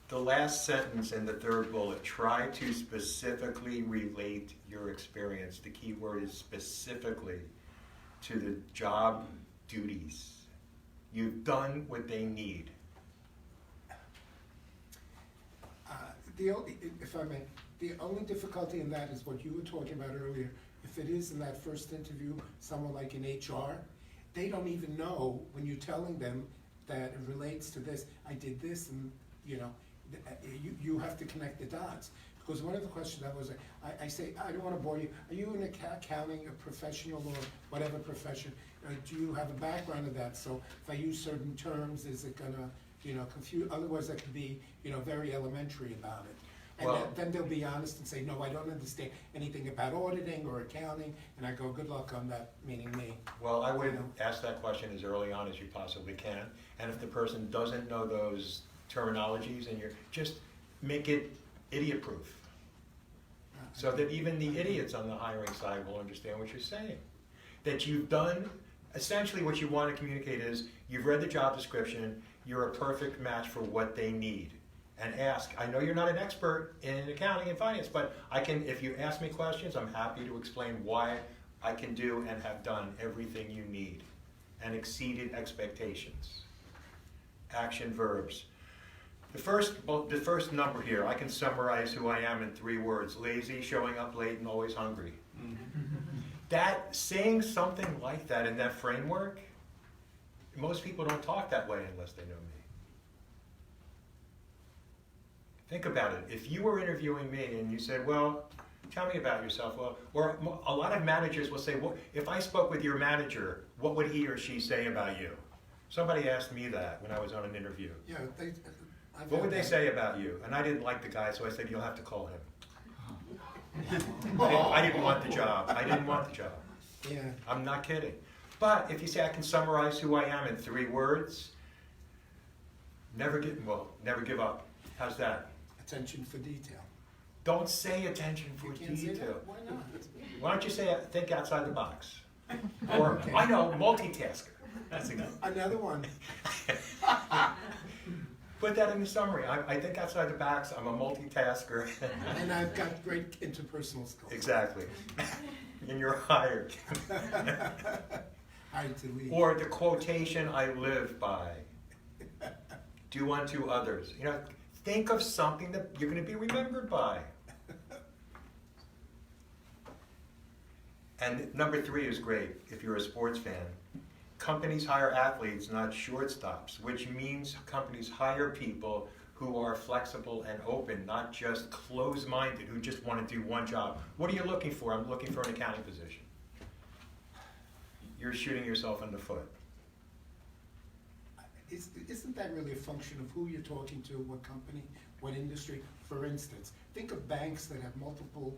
The last sentence in the third bullet, try to specifically relate your experience. The key word is specifically to the job duties. You've done what they need. If I may, the only difficulty in that is what you were talking about earlier. If it is in that first interview, someone like in HR, they don't even know when you're telling them that it relates to this. I did this, and you have to connect the dots. Because one of the questions I say, I don't want to bore you. Are you in accounting, a professional or whatever profession? Do you have a background of that? So if I use certain terms, is it gonna confuse? Otherwise, I could be very elementary about it. And Well- then they'll be honest and say, no, I don't understand anything about auditing or accounting, and I go, good luck on that, meaning me. Well, I would You know. ask that question as early on as you possibly can, and if the person doesn't know those terminologies, and you're, just make it idiot-proof, so that even the idiots on the hiring side will understand what you're saying. That you've done, essentially what you want to communicate is, you've read the job description, you're a perfect match for what they need. And ask, I know you're not an expert in accounting and finance, but I can, if you ask me questions, I'm happy to explain why I can do and have done everything you need and exceeded expectations. Action verbs. The first number here, I can summarize who I am in 3 words: lazy, showing up late, and always hungry. That, saying something like that in that framework, most people don't talk that way unless they know me. Think about it. If you were interviewing me and you said, well, tell me about yourself, well, or a lot of managers will say, well, if I spoke with your manager, what would he or she say about you? Somebody asked me that when I was on an interview. Yeah, What would they say about you? And I didn't like the guy, so I said, you'll have to call him. I didn't want the job. I didn't want the job. Yeah, I'm not kidding. But if you say I can summarize who I am in 3 words, never give up. How's that? attention for detail. Don't say attention for You can't say detail. that, why not? Why don't you say think outside the box? Or, Okay. I know, multitasker. That's a good. Another one, Put that in the summary. I think outside the box, I'm a multitasker. and I've got great interpersonal skills. Exactly. And you're hired. Hard to leave. Or the quotation I live by. Do unto others. You know, think of something that you're going to be remembered by. And number 3 is great if you're a sports fan. Companies hire athletes, not shortstops, which means companies hire people who are flexible and open, not just closed-minded, who just want to do one job. What are you looking for? I'm looking for an accounting position. You're shooting yourself in the foot. Isn't that really a function of who you're talking to, what company, what industry? For instance, think of banks that have multiple,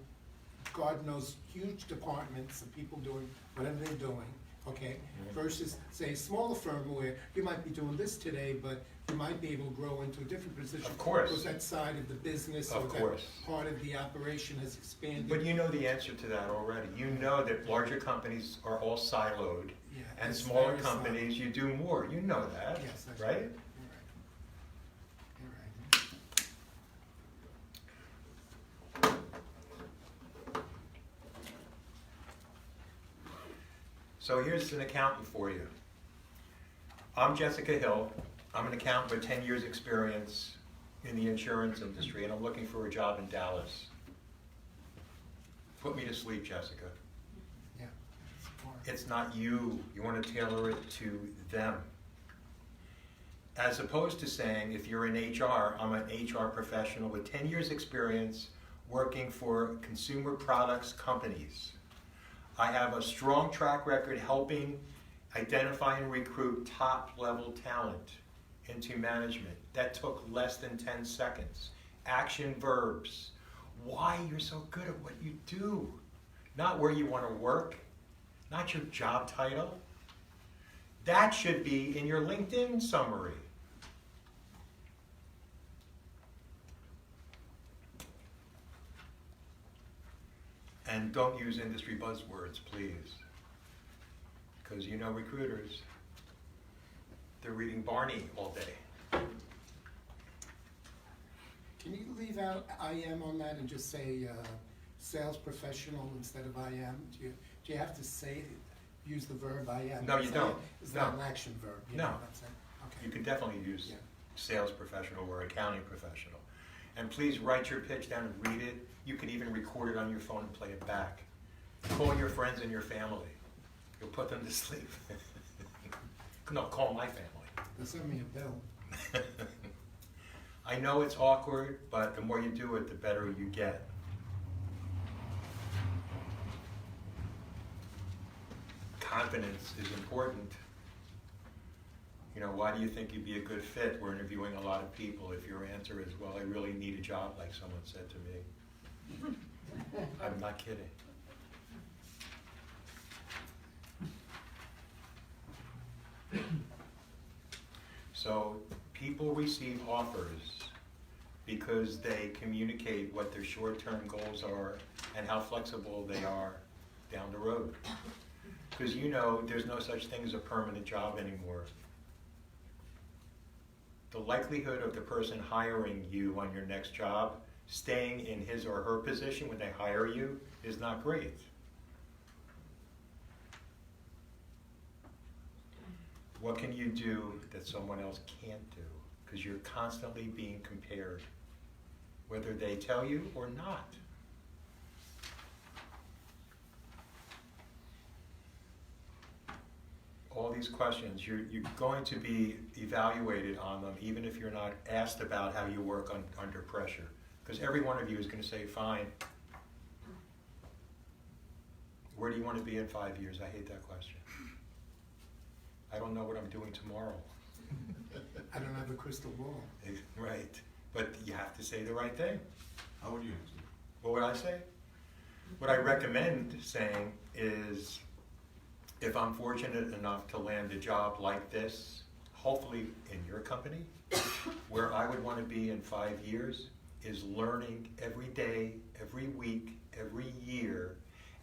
God knows, huge departments of people doing whatever they're doing, okay? Versus, say, a smaller firm where you might be doing this today, but you might be able to grow into a different position. Of course. Because that side of the business or Of that course. part of the operation has expanded. But you know the answer to that already. You know that larger companies are all siloed, Yeah, and it's smaller very companies, you do more. You know that, Yes, that's right? right. You're right. So here's an accountant for you. I'm Jessica Hill. I'm an accountant with 10 years experience in the insurance industry, and I'm looking for a job in Dallas. Put me to sleep, Jessica. Yeah. It's hard. It's not you. You want to tailor it to them. As opposed to saying, if you're in HR, I'm an HR professional with 10 years experience working for consumer products companies. I have a strong track record helping identify and recruit top-level talent into management. That took less than 10 seconds. Action verbs. Why you're so good at what you do. Not where you want to work. Not your job title. That should be in your LinkedIn summary. And don't use industry buzzwords, please. Because you know recruiters, they're reading Barney all day. Can you leave out IM on that and just say sales professional instead of IM? Do you have to say, use the verb IM? No, you don't. It's not No. an action verb, you No. know what I'm saying? You Okay. can definitely use Yeah. sales professional or accounting professional. And please write your pitch down and read it. You can even record it on your phone and play it back. Call your friends and your family. You'll put them to sleep. No, call my family. They'll send me a bill. I know it's awkward, but the more you do it, the better you get. Confidence is important. You know, why do you think you'd be a good fit? We're interviewing a lot of people. If your answer is, well, I really need a job, like someone said to me. I'm not kidding. So people receive offers because they communicate what their short-term goals are and how flexible they are down the road. Because you know there's no such thing as a permanent job anymore. The likelihood of the person hiring you on your next job staying in his or her position when they hire you is not great. What can you do that someone else can't do? Because you're constantly being compared, whether they tell you or not. All these questions, you're going to be evaluated on them, even if you're not asked about how you work under pressure. Because every one of you is going to say, fine. Where do you want to be in 5 years? I hate that question. I don't know what I'm doing tomorrow. I don't have a crystal ball. Right. But you have to say the right thing. How would you answer? What would I say? What I recommend saying is, if I'm fortunate enough to land a job like this, hopefully in your company, where I would want to be in 5 years is learning every day, every week, every year,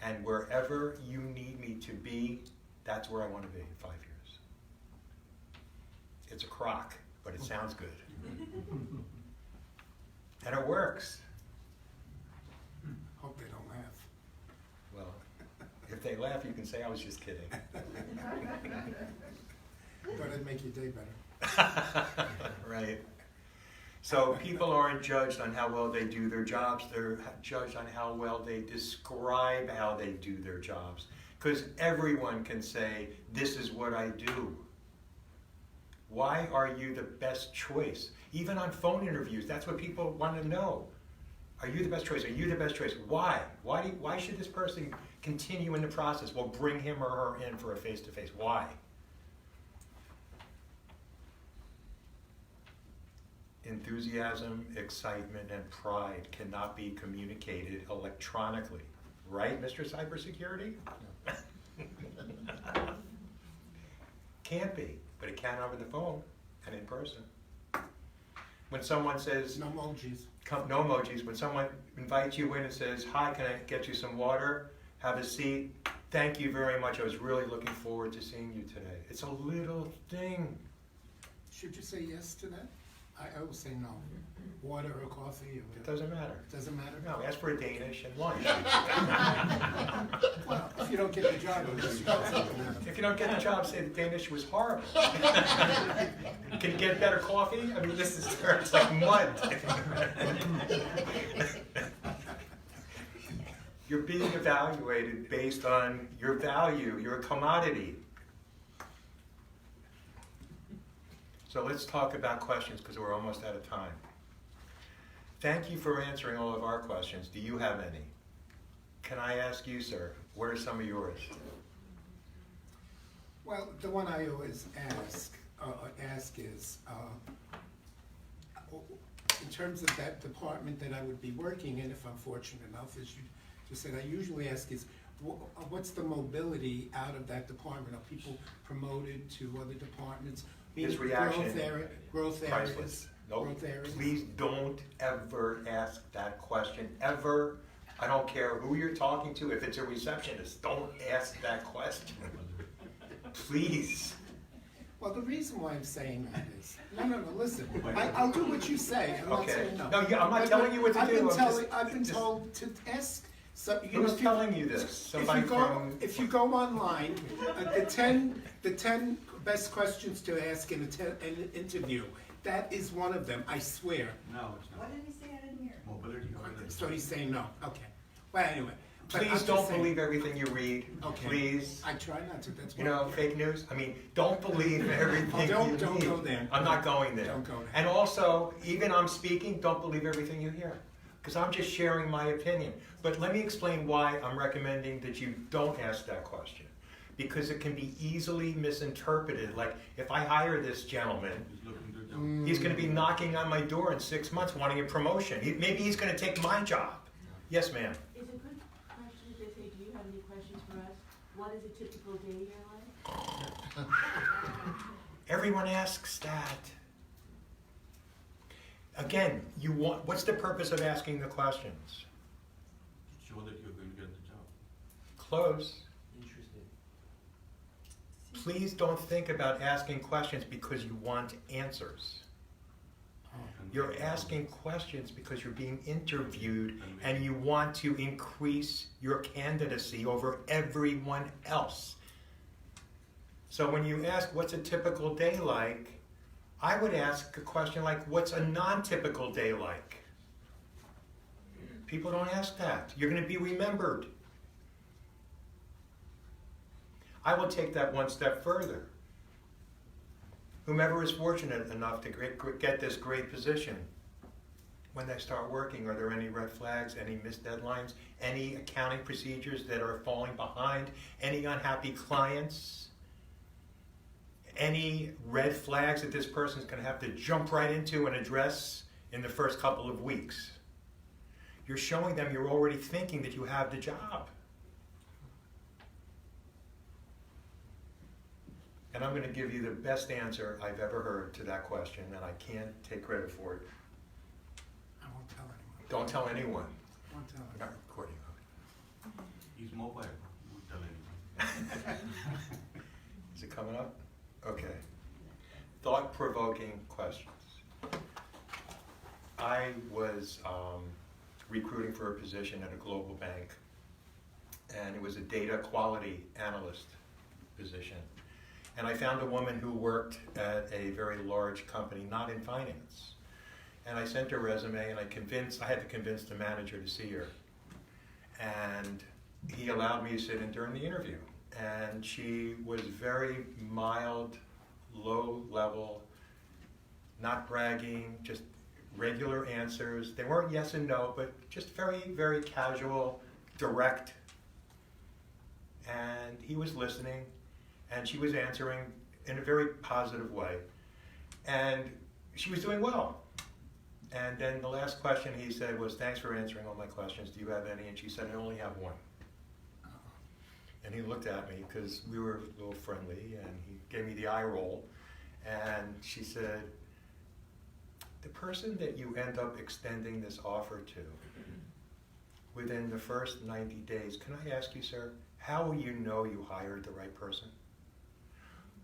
and wherever you need me to be, that's where I want to be in 5 years. It's a crock, but it sounds good. And it works. Hope they don't laugh. Well, if they laugh, you can say I was just kidding. Thought it'd make your day better. Right. So people aren't judged on how well they do their jobs. They're judged on how well they describe how they do their jobs. Because everyone can say, this is what I do. Why are you the best choice? Even on phone interviews, that's what people want to know. Are you the best choice? Are you the best choice? Why? Why should this person continue in the process? Well, bring him or her in for a face-to-face. Why? Enthusiasm, excitement, and pride cannot be communicated electronically. Right, Mr. Cybersecurity? Can't be, but it can over the phone and in person. When someone says, No emojis. no emojis, when someone invites you in and says, hi, can I get you some water? Have a seat. Thank you very much. I was really looking forward to seeing you today. It's a little thing. Should you say yes to that? I always say no. Water or coffee? Or It doesn't matter. Doesn't matter? No, ask for a Danish and lunch. Well, if you don't get the job, it doesn't matter. If you don't get the job, say the Danish was horrible. Can you get better coffee? I mean, this is it's like mud. You're being evaluated based on your value. You're a commodity. So let's talk about questions because we're almost out of time. Thank you for answering all of our questions. Do you have any? Can I ask you, sir, what are some of yours? Well, the one I always ask is, in terms of that department that I would be working in, if I'm fortunate enough, as you just said, I usually ask is, what's the mobility out of that department? Are people promoted to other departments? His reaction, growth priceless. areas. Nope. Growth areas. Please don't ever ask that question, ever. I don't care who you're talking to. If it's a receptionist, don't ask that question. Please. Well, the reason why I'm saying that is, no, listen. I'll do what you say. I'm not Okay. saying no. No, I'm not telling you what to do. I've been told to ask. So, Who's telling you this? Somebody from... If you go online, the 10 best questions to ask in an interview, that is one of them, I swear. No, it's not. What did he say? I didn't hear. Mobility. So he's saying no, okay. Well, anyway. but I'm Please just don't saying- believe everything you read. Okay. Please. I try not to, that's You why. know, fake news. I mean, don't believe everything Don't you read. go there. I'm not going there. Don't go there. And also, even I'm speaking, don't believe everything you hear. Because I'm just sharing my opinion. But let me explain why I'm recommending that you don't ask that question. because it can be easily misinterpreted. Like, if I hire this gentleman, He's looking to jump. he's gonna be knocking on my door in 6 months wanting a promotion. Maybe he's gonna take my job. Yes, ma'am. It's a good question if they say, do you have any questions for us? What is a typical day in your life? Everyone asks that. Again, what's the purpose of asking the questions? Show that you're going to get the job. Close. Interesting. Please don't think about asking questions because you want answers. You're asking questions because you're being interviewed and you want to increase your candidacy over everyone else. So when you ask, what's a typical day like? I would ask a question like, what's a non-typical day like? People don't ask that. You're going to be remembered. I will take that one step further. Whomever is fortunate enough to get this great position, when they start working, are there any red flags, any missed deadlines, any accounting procedures that are falling behind, any unhappy clients, any red flags that this person's going to have to jump right into and address in the first couple of weeks? You're showing them you're already thinking that you have the job. And I'm going to give you the best answer I've ever heard to that question, and I can't take credit for it. I won't tell anyone. Don't tell anyone. I won't tell I'm anyone. not recording of He's mobile. You won't tell anyone. it. Is it coming up? Okay. Thought-provoking questions. I was recruiting for a position at a global bank, and it was a data quality analyst position. And I found a woman who worked at a very large company, not in finance. And I sent her resume, and I had to convince the manager to see her. And he allowed me to sit in during the interview. And she was very mild, low level, not bragging, just regular answers. They weren't yes and no, but just very, very casual, direct. And he was listening. And she was answering in a very positive way. And she was doing well. And then the last question he said was, thanks for answering all my questions. Do you have any? And she said, I only have one. And he looked at me because we were a little friendly, and he gave me the eye roll. And she said, the person that you end up extending this offer to within the first 90 days, can I ask you, sir, how will you know you hired the right person?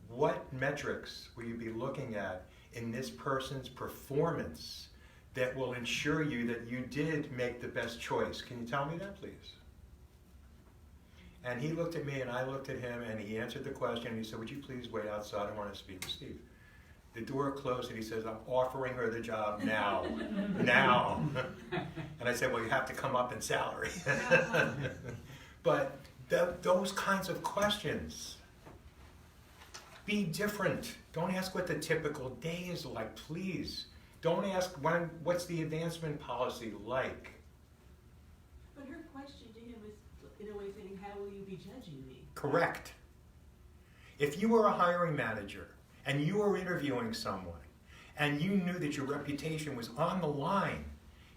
What metrics will you be looking at in this person's performance that will ensure you that you did make the best choice? Can you tell me that, please? And he looked at me and I looked at him, and he answered the question. He said, would you please wait outside? I want to speak with Steve. The door closed and he says, I'm offering her the job now. Now. And I said, well, you have to come up in salary. But those kinds of questions. Be different. Don't ask what the typical day is like, please. Don't ask what's the advancement policy like. But her question to him was, in a way, saying, how will you be judging me? Correct. If you were a hiring manager and you were interviewing someone and you knew that your reputation was on the line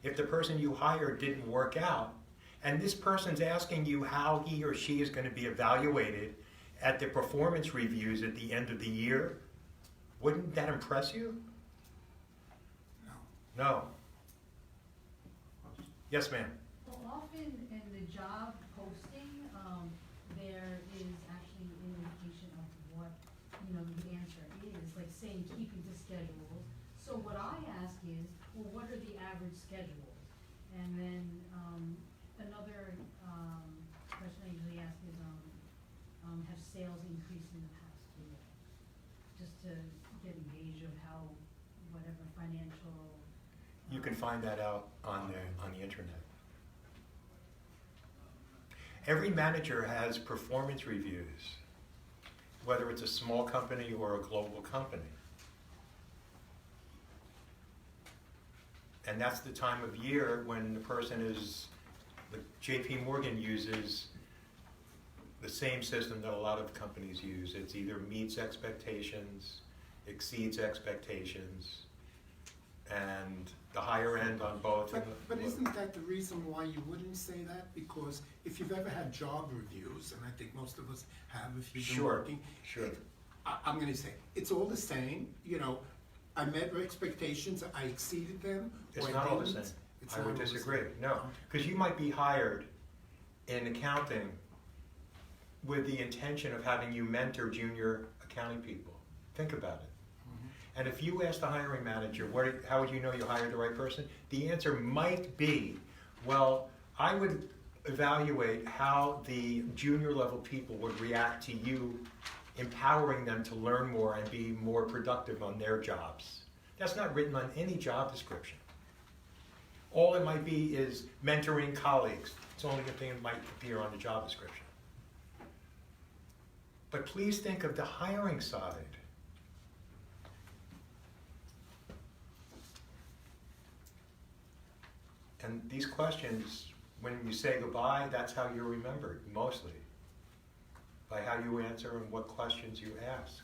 if the person you hired didn't work out, and this person's asking you how he or she is going to be evaluated at the performance reviews at the end of the year, wouldn't that impress you? No. No. Yes, ma'am. Well, often in the job posting, there is actually an indication of what, the answer is, like saying keeping to schedules. So what I ask is, well, what are the average schedules? And then another question I usually ask is, have sales increased in the past year? Just to get a gauge of how, whatever financial. You can find that out on the internet. Every manager has performance reviews, whether it's a small company or a global company. And that's the time of year when the person is, JP Morgan uses the same system that a lot of companies use. It's either meets expectations, exceeds expectations, and the higher end on both. But isn't that the reason why you wouldn't say that? Because if you've ever had job reviews, and I think most of us have if you've been Sure, working. sure. I'm gonna say, it's all the same, you know, I met expectations, I exceeded them, or It's I not all the didn't. same. It's I not would all the disagree, same. no. Because you might be hired in accounting with the intention of having you mentor junior accounting people. Think about it. And if you ask the hiring manager, how would you know you hired the right person? The answer might be, well, I would evaluate how the junior level people would react to you empowering them to learn more and be more productive on their jobs. That's not written on any job description. All it might be is mentoring colleagues. It's the only thing that might appear on the job description. But please think of the hiring side. And these questions, when you say goodbye, that's how you're remembered, mostly. By how you answer and what questions you ask.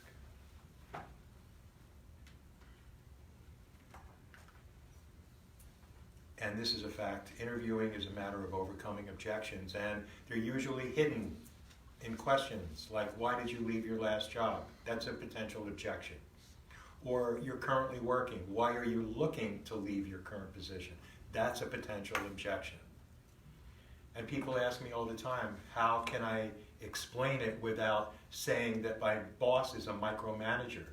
And this is a fact. Interviewing is a matter of overcoming objections, and they're usually hidden in questions like, why did you leave your last job? That's a potential objection. Or you're currently working. Why are you looking to leave your current position? That's a potential objection. And people ask me all the time, how can I explain it without saying that my boss is a micromanager?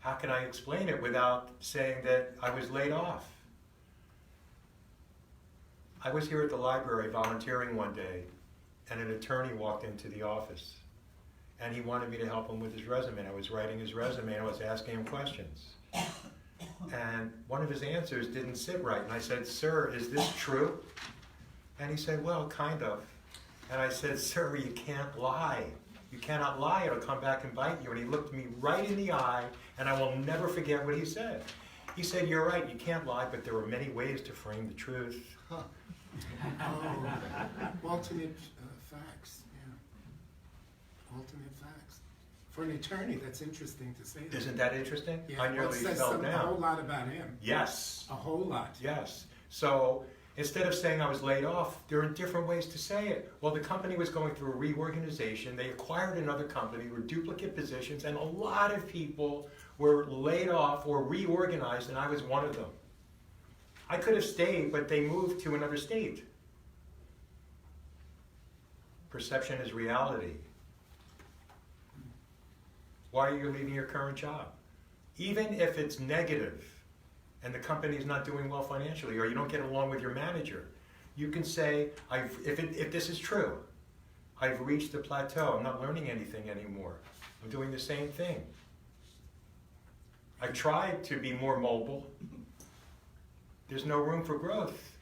How can I explain it without saying that I was laid off? I was here at the library volunteering one day, and an attorney walked into the office, and he wanted me to help him with his resume. I was writing his resume, and I was asking him questions. And one of his answers didn't sit right, and I said, "Sir, is this true?" And he said, "Well, kind of." And I said, "Sir, you can't lie. You cannot lie, it'll come back and bite you." And he looked me right in the eye, and I will never forget what he said. He said, "You're right, you can't lie, but there are many ways to frame the truth." Oh, alternate facts, yeah. Alternate facts. For an attorney, that's interesting to say that. Isn't that interesting? Yeah, I well, nearly it says fell a whole down. lot about him. Yes, A whole lot. yes. So instead of saying I was laid off, there are different ways to say it. Well, the company was going through a reorganization. They acquired another company with duplicate positions, and a lot of people were laid off or reorganized, and I was one of them. I could have stayed, but they moved to another state. Perception is reality. Why are you leaving your current job? Even if it's negative and the company is not doing well financially, or you don't get along with your manager, you can say, if this is true, I've reached a plateau, I'm not learning anything anymore. I'm doing the same thing. I've tried to be more mobile. There's no room for growth.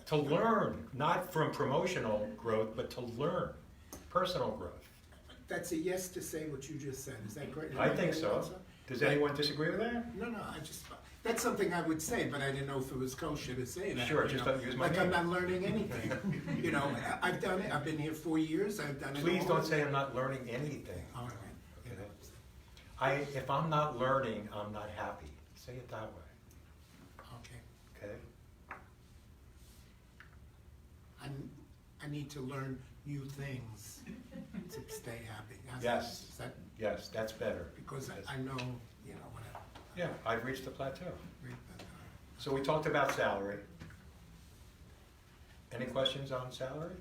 To learn, not from promotional growth, but to learn, personal growth. That's a yes to say what you just said, is that correct? I think so. Does anyone disagree with that? No, that's something I would say, but I didn't know if it was kosher to say that. Sure, you just know. don't use my Like name. I'm not learning anything. You know, I've done it, I've been here 4 years, I've done it Please all. don't say I'm not learning anything. All right. You know. If I'm not learning, I'm not happy. Say it that way, Okay. okay? I need to learn new things to stay happy. Yes. Is that, Yes, that's better. because I know, you know, whatever. Yeah, I've reached a plateau. Read that. So we talked about salary. Any questions on salary?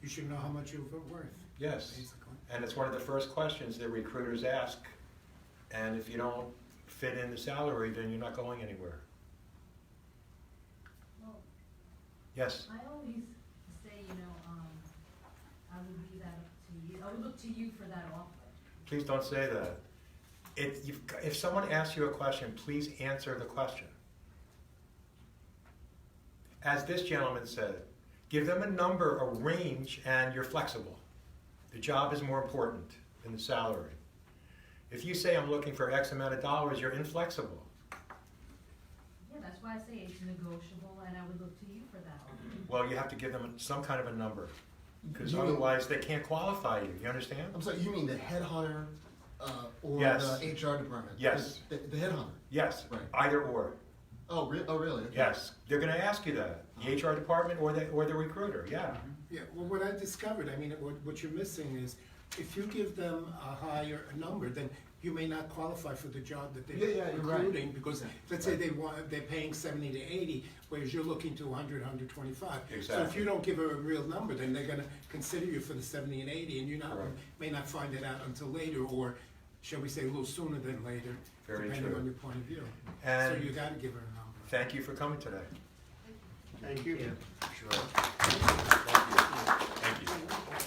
You should know how much you're worth, Yes. basically. And it's one of the first questions that recruiters ask. And if you don't fit in the salary, then you're not going anywhere. Well, Yes? I always say, I would leave that up to you, I would look to you for that offer. Please don't say that. If someone asks you a question, please answer the question. As this gentleman said, give them a number, a range, and you're flexible. The job is more important than the salary. If you say I'm looking for X amount of dollars, you're inflexible. Yeah, that's why I say it's negotiable, and I would look to you for that offer. Well, you have to give them some kind of a number. Because You mean- otherwise, they can't qualify you, you understand? I'm sorry, you mean the headhunter, or Yes. the HR department? Yes. The headhunter? Yes, Right. either or. Oh, really? Okay. Yes, they're gonna ask you that, the HR department or the recruiter, yeah. Yeah, well, what I discovered, I mean, what you're missing is, if you give them a higher number, then you may not qualify for the job that Yeah, they're you're right. recruiting, because Yeah. let's say they're paying 70 to 80, whereas you're looking to 100, 125. So if Exactly. you don't give her a real number, then they're gonna consider you for the 70 and 80, and Correct. may not find it out until later, or shall we say, a little sooner than later, Very depending true. on your point of view. So And you gotta give her a number. thank you for coming today. Thank you. Sure. Thank you. Thank you.